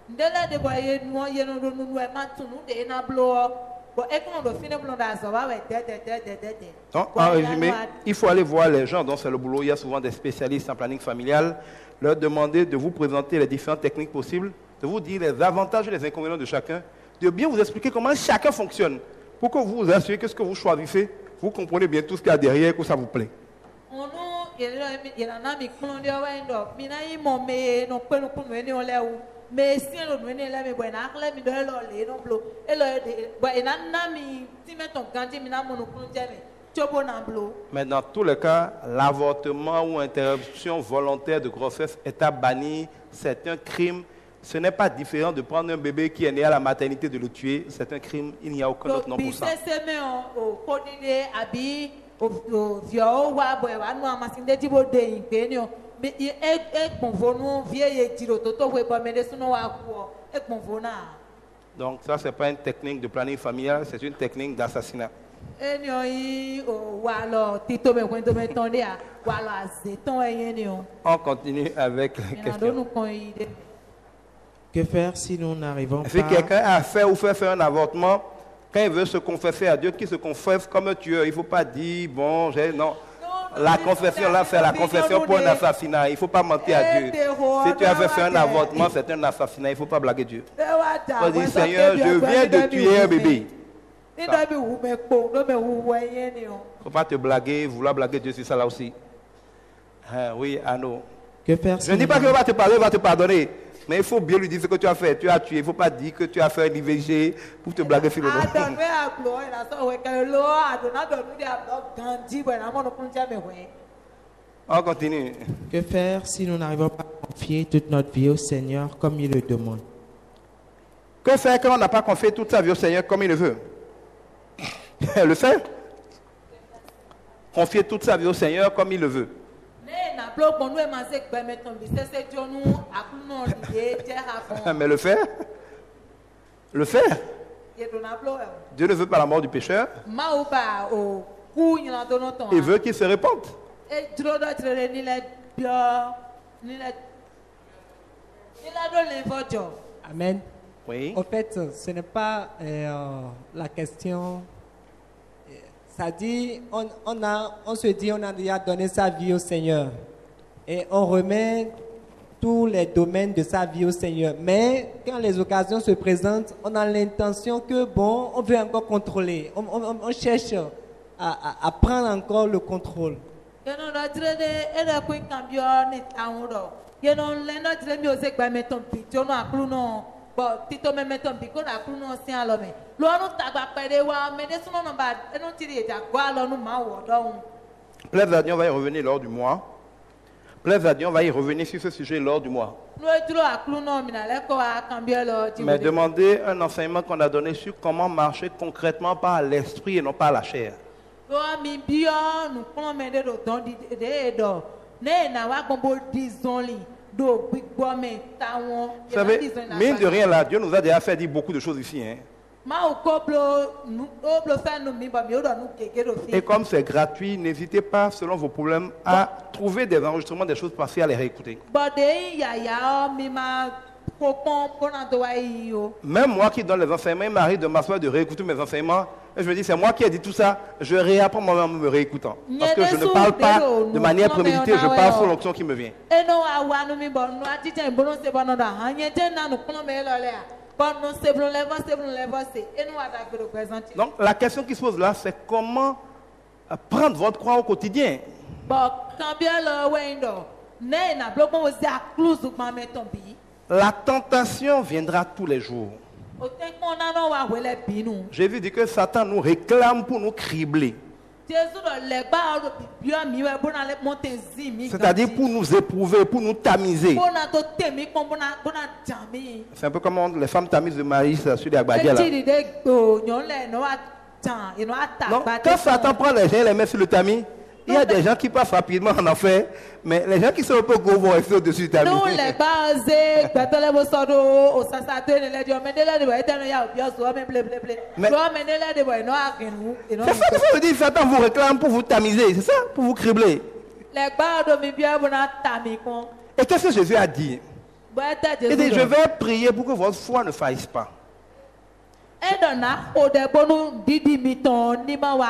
De là d'abord, nous nous des donc, en résumé, il faut aller voir les gens dont c'est le boulot. Il y a souvent des spécialistes en planning familial. Leur demander de vous présenter les différentes techniques possibles, de vous dire les avantages et les inconvénients de chacun, de bien vous expliquer comment chacun fonctionne, pour que vous vous assurez que ce que vous choisissez, vous comprenez bien tout ce qu'il y a derrière et que ça vous plaît. Mais si on venait là, mais bon, on mi donne l'olé, non bleu. Et le, bon, et mi, si met ton gantier, mi n'a mon mais dans tous les cas, l'avortement ou interruption volontaire de grossesse est à bannir. C'est un crime. Ce n'est pas différent de prendre un bébé qui est né à la maternité de le tuer. C'est un crime. Il n'y a aucun autre nom pour ça. Donc ça, ce n'est pas une technique de planning familial, c'est une technique d'assassinat. On continue avec les questions. Que faire si nous n'arrivons pas? Si quelqu'un a fait ou fait faire un avortement, quand il veut se confesser à Dieu, qu'il se confesse comme un tueur. Il ne faut pas dire, bon, non. La confession, là, c'est la confession pour un assassinat. Il ne faut pas mentir à Dieu. Si tu as fait faire un avortement, c'est un assassinat. Il ne faut pas blaguer Dieu. Il faut dire, Seigneur, je viens de tuer un bébé. Il ne faut pas te blaguer, vouloir blaguer Dieu sur ça là aussi. Oui, Anno. Que faire je ne dis pas qu'il va te parler, il va te pardonner. Mais il faut bien lui dire ce que tu as fait. Tu as tué. Il ne faut pas dire que tu as fait un IVG pour te blaguer sur le dos. On continue. Que faire si nous n'arrivons pas à confier toute notre vie au Seigneur comme il le demande? Que faire quand on n'a pas confié toute sa vie au Seigneur comme il le veut? Le faire? Confier toute sa vie au Seigneur comme il le veut. Mais le faire? Le faire? Dieu ne veut pas la mort du pécheur. Il veut qu'il se répande. Amen. Oui. En fait, ce n'est pas la question. Ça dit, on se dit, on a déjà donné sa vie au Seigneur. Et on remet tous les domaines de sa vie au Seigneur. Mais quand les occasions se présentent, on a l'intention que, bon, on veut encore contrôler. On cherche à prendre encore le contrôle. Plaise à Dieu, on va y revenir lors du mois. Plaise à Dieu, on va y revenir sur ce sujet lors du mois. Mais demandez un enseignement qu'on a donné sur comment marcher concrètement par l'esprit et non par la chair. Vous savez, mine de rien là, Dieu nous a déjà fait dire beaucoup de choses ici. Hein. Et comme c'est gratuit, n'hésitez pas, selon vos problèmes, à trouver des enregistrements, des choses passées, à les réécouter. Même moi qui donne les enseignements, il m'arrive de m'asseoir et de réécouter mes enseignements. Et je me dis, c'est moi qui ai dit tout ça, je réapprends moi-même en me réécoutant. Parce que je ne parle pas de manière préméditée, je parle sous l'onction qui me vient. Donc la question qui se pose là, c'est comment prendre votre croix au quotidien. La tentation viendra tous les jours. o te kpɔn na wa wele binu. Jésus dit que Satan nous réclame pour nous cribler. Jésus le legba o bibia mi we bona le monte zi mi. C'est-à-dire pour nous éprouver, pour nous tamiser. Bona to temi kpɔn bona jami. C'est un peu comme les femmes tamisent le maïs sur les agbadias là. Eti de go nyon le no wa jan, e no ata Non, ba. quand Satan prend les gens et les met sur le tamis, il y a des gens qui passent rapidement en enfer, mais les gens qui sont un peu gros vont rester au-dessus du tamis. No legba ze gbetele bo sodo o sasa to ne le di o mendele de bo eteno ya obi oso o me ble ble ble. Mais- Do mendele de bo no agenu, e no. C'est ça que ça veut dire, Satan vous réclame pour vous tamiser, c'est ça, pour vous cribler. Legba do mi bia bona tami kon. Et qu'est-ce que Jésus a dit? Bo eta Il dit, Jésus. je vais prier pour que votre foi ne faillisse pas. E do na o de bonu didi mi ton ni ma wa.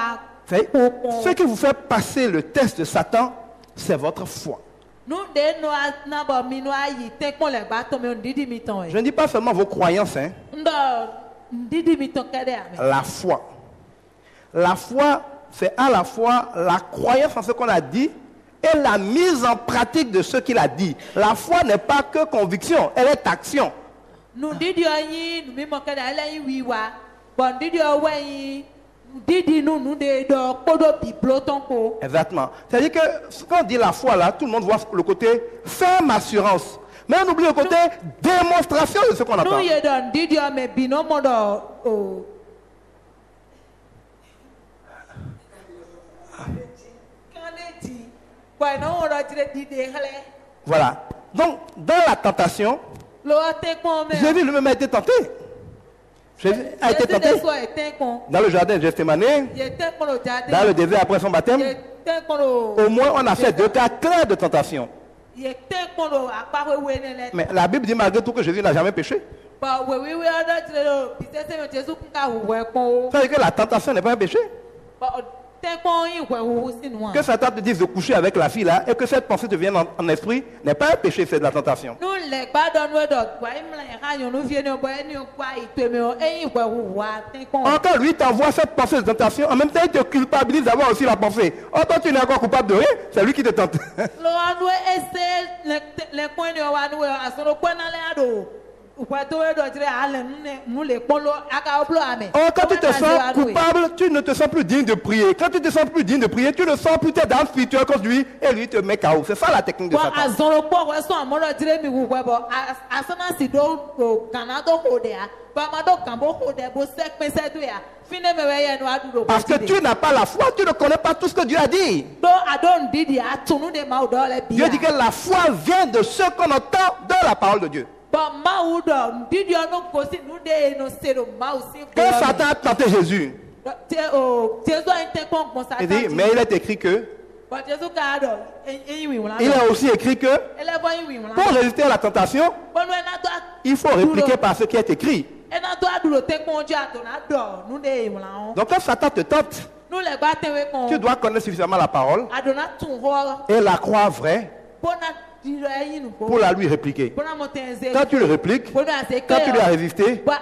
Vous savez, ce qui vous fait passer le test de Satan, c'est votre foi. Nu de no na bo mi no ayi te kon legba to me didi mi ton Je e. ne dis pas seulement vos croyances, hein, Ndo didi mi ton kede ame. la foi. La foi, c'est à la fois la croyance en ce qu'on a dit et la mise en pratique de ce qu'il a dit. La foi n'est pas que conviction, elle est action. Nu didi o yin nu mi mo kede ele yin wiwa. Bon didi o we yin didi nu de do kodo biblo ton ko. Exactement. C'est-à-dire que quand on dit la foi là, tout le monde voit le côté ferme assurance. Mais on oublie le côté démonstration de ce qu'on attend. Nu ye don didi o me bino mo do o. Kaneti. Boy no o do dire didi hele. Voilà. Donc, dans la tentation, Lo te kon me. Jésus lui-même a été tenté. Jésus a été tenté So e te kon. dans le jardin de Gethsémane, Ye te kon lo jade. dans le désert après son baptême. Ye te kon lo. Au moins, on a fait 2 cas clairs de tentation. Ye te kon lo akpa we ne le. Mais la Bible dit malgré tout que Jésus n'a jamais péché. Ba we o do dire lo bisese me Jesu ka we kon. C'est-à-dire que la tentation n'est pas un péché. Ba te kon yin we hu sinu. Que Satan te dise de coucher avec la fille là et que cette pensée te vienne en esprit n'est pas un péché, c'est de la tentation. Nu le gba don we do wa imla e ha yon nu vie ne bo eni o kwa iteme o eyin we hu wa te kon. Encore lui t'envoie cette pensée de tentation, en même temps il te culpabilise d'avoir aussi la pensée. Oh toi tu n'es encore coupable de rien, c'est lui qui te tente. Lo anu ese le kon ni o wa nu we asoro kwa na le ado. Ukwa to we do dire ale nu le kon lo aka oplo ame. Oh, quand tu te sens coupable, tu ne te sens plus digne de prier. Quand tu te sens plus digne de prier, tu le sens plus t'es dans le spirituel contre lui et lui te met KO. C'est ça la technique de Wa Satan. azoro po we so amoro dire mi wu we bo asana si do kana do hode a. Ba ma do kambo hode bo sek pe se do ya. Fine me we ye no adu do. Parce que tu n'as pas la foi, tu ne connais pas tout ce que Dieu a dit. do adon didi atunu de ma do le bia. Dieu dit que la foi vient de ce qu'on entend de la parole de Dieu. But ma do didi no ko si nu de no se do ma o si. Quand Satan a tenté Jésus, Jésus a été con comme ça. il dit, mais il est écrit que, But Jésus ka do il est aussi écrit que, ele bo yin wi wala. pour résister à la tentation, Bon we na do il faut répliquer par ce qui est écrit. e na do adu te kon ju ato na do nu de wala on. Donc quand Satan te tente, Nu le gba te we kon. tu dois connaître suffisamment la parole Ado na tun ho. et la croire vraie Bona diro yin nu ko. pour la lui répliquer. Bona mo tenze. Quand tu le répliques, Bona se quand tu lui as résisté, Ba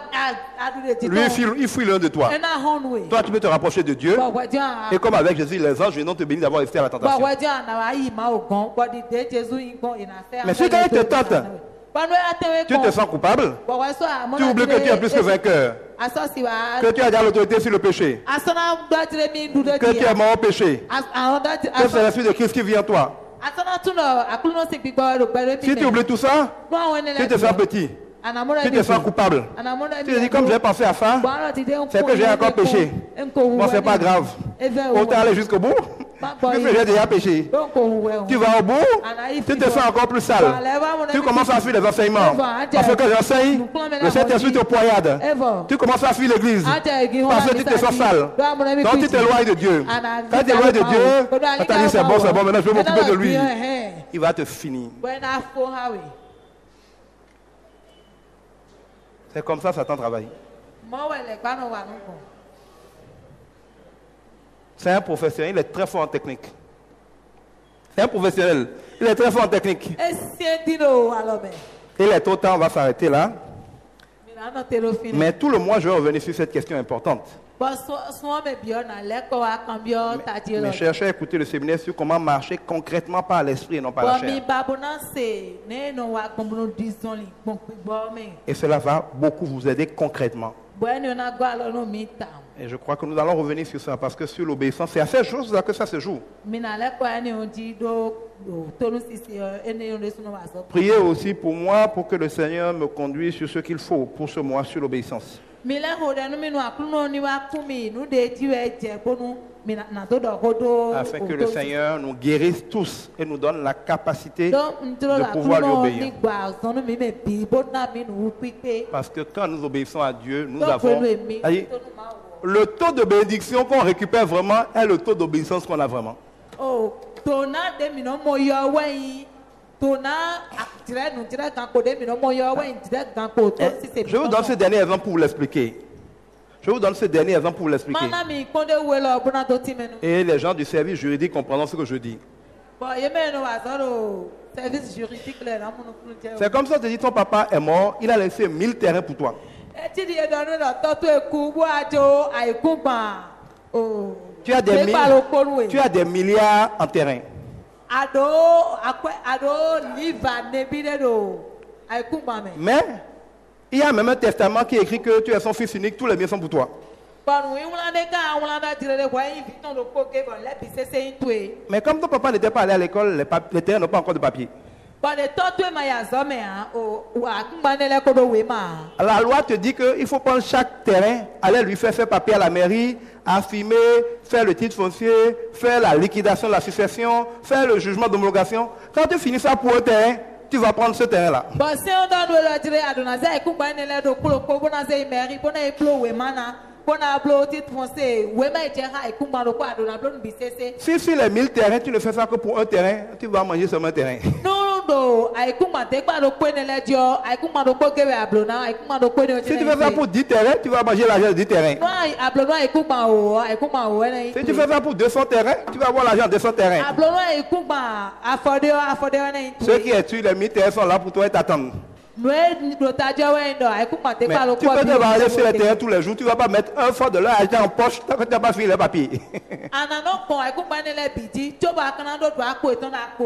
adu de ti. lui il fuit l'un de toi. E na honwe. Toi, tu peux te rapprocher de Dieu. Ba wajan. Et comme avec Jésus, les anges viennent te bénir d'avoir résisté à la Ba tentation. wajan na wa yi ma o gon. Ba di de Jésus yin gon ina se. Mais si quelqu'un te tente, tu te sens coupable, tu oublies que tu es plus que vainqueur, que tu as déjà l'autorité sur le péché, que tu es mort au péché, que c'est l'Esprit de Christ qui vit en toi. Si tu oublies tout ça, tu te sens petit, tu te sens coupable. Tu te dis, comme j'ai pensé à ça, c'est que j'ai encore péché. Bon, c'est pas grave. Autant aller jusqu'au bout, puisque j'ai déjà péché. Tu vas au bout, tu te sens encore plus sale. Tu commences à fuir les enseignements. Parce que j'enseigne, le Saint-Esprit te poignarde. Tu commences à fuir l'église. Parce que tu te sens sale. Donc tu t'éloignes de Dieu. Quand tu t'éloignes de Dieu, on t'a dit c'est bon, maintenant je vais m'occuper de lui. Il va te finir. C'est comme ça Satan travaille. C'est un professionnel, il est très fort en technique. C'est un professionnel, il est très fort en technique. Il est trop tard, on va s'arrêter là. mina no telo fini. Mais tout le mois, je vais revenir sur cette question importante. Bon so me bio na le ko wa kan bio ta di lo. Mais cherchez à écouter le séminaire sur comment marcher concrètement par l'esprit et non par la Bon mi chair. babona se ne no wa gbomno dison li bon me. Et cela va beaucoup vous aider concrètement. Bueno na gwa lo no mi tam. Et je crois que nous allons revenir sur ça parce que sur l'obéissance, c'est à ces choses-là que ça se joue. Mina le ko ani on di do tonu sisi ene on desuno wa so. Priez aussi pour moi pour que le Seigneur me conduise sur ce qu'il faut pour ce mois sur l'obéissance. Mi le ho de no mi no akunu ni wa kumi nu de ti we je bonu mi na do do hodo. Afin que le Seigneur nous guérisse tous et nous donne la capacité de de pouvoir lui obéir. ni gba so no mi me bi bona mi nu pipe. Parce que quand nous obéissons à Dieu, nous Donc, avons... mi Allez, to nu ma wo. le taux de bénédiction qu'on récupère vraiment est le taux d'obéissance qu'on a vraiment. Oh, tona de mi no mo yo we tona atire nu tire kan ko de mi no mo yo we tire kan ko to si se. Je vous donne ce dernier exemple pour vous l'expliquer. Je vous donne ce dernier exemple pour vous l'expliquer. Mana mi konde we lo bona to ti menu. Et les gens du service juridique comprendront ce que je dis. Bon, ye me no wa so service juridique le na mo no kunu je. C'est comme ça, on te dit, ton papa est mort, il a laissé 1000 terrains pour toi. E ti di e do no to to eku bo ajo aiku gba. Oh. Tu as des milliards en terrain. Mais il y a même un testament qui écrit que tu es son fils unique, tous les biens sont pour toi. Mais comme ton papa n'était pas allé à l'école, les terrains n'ont pas encore de papier. La loi te dit qu'il faut prendre chaque terrain, aller lui faire papier à la mairie, affirmer, faire le titre foncier, faire la liquidation de la succession, faire le jugement d'homologation. Quand tu finis ça pour un terrain, tu vas prendre ce terrain-là. Si sur les 1000 terrains, tu ne fais ça que pour un terrain, tu vas manger seulement un terrain. Si tu fais ça pour 10 terrains, tu vas manger l'argent de 10 terrains. Si tu fais ça pour 200 terrains, tu vas avoir l'argent de 200 terrains. Ceux qui tuent les 1000 terrains sont là pour toi et t'attendent. Mais tu peux te balader sur les terrains tous les jours, tu ne vas pas mettre un fois de leur argent en poche tant que tu n'as pas fini les papiers.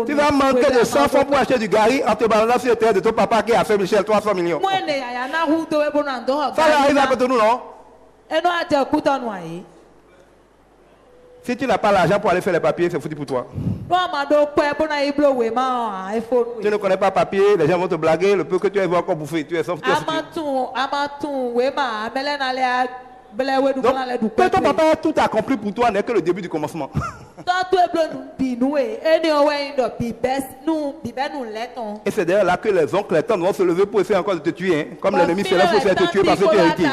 Tu vas manquer de 100 francs pour acheter du gari en te baladant sur les terrains de ton papa qui a fait Michel 300 millions. Ça arrive à côté de nous, non? Si tu n'as pas l'argent pour aller faire les papiers, c'est foutu pour toi. Tu ne connais pas papier, les gens vont te blaguer, le peu que tu as, ils vont encore bouffer. Tu es sauf. Donc, que ton papa a tout accompli pour toi n'est que le début du commencement. Et c'est d'ailleurs là que les oncles, les tantes vont se lever pour essayer encore de te tuer. Hein. Comme l'ennemi c'est là pour essayer de te tuer parce que tu es héritier.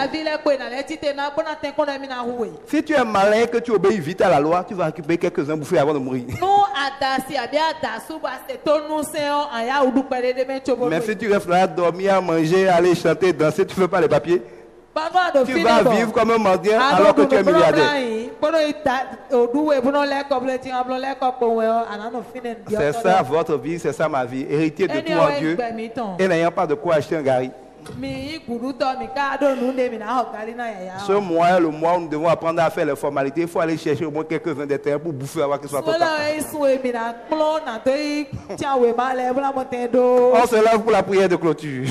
Si tu es malin et que tu obéis vite à la loi, tu vas récupérer quelques-uns bouffés avant de mourir. Mais si tu restes là, dormir, manger, aller chanter, danser, tu ne fais pas les papiers. Tu vas vivre comme un mendiant alors que tu es milliardaire. C'est ça votre vie, c'est ça ma vie. Héritier de tout en Dieu et n'ayant pas de quoi acheter un gari. Ce mois est le mois où nous devons apprendre à faire les formalités. Il faut aller chercher au moins quelques-uns des terrains pour bouffer avant qu'ils soient total. On se lève pour la prière de clôture.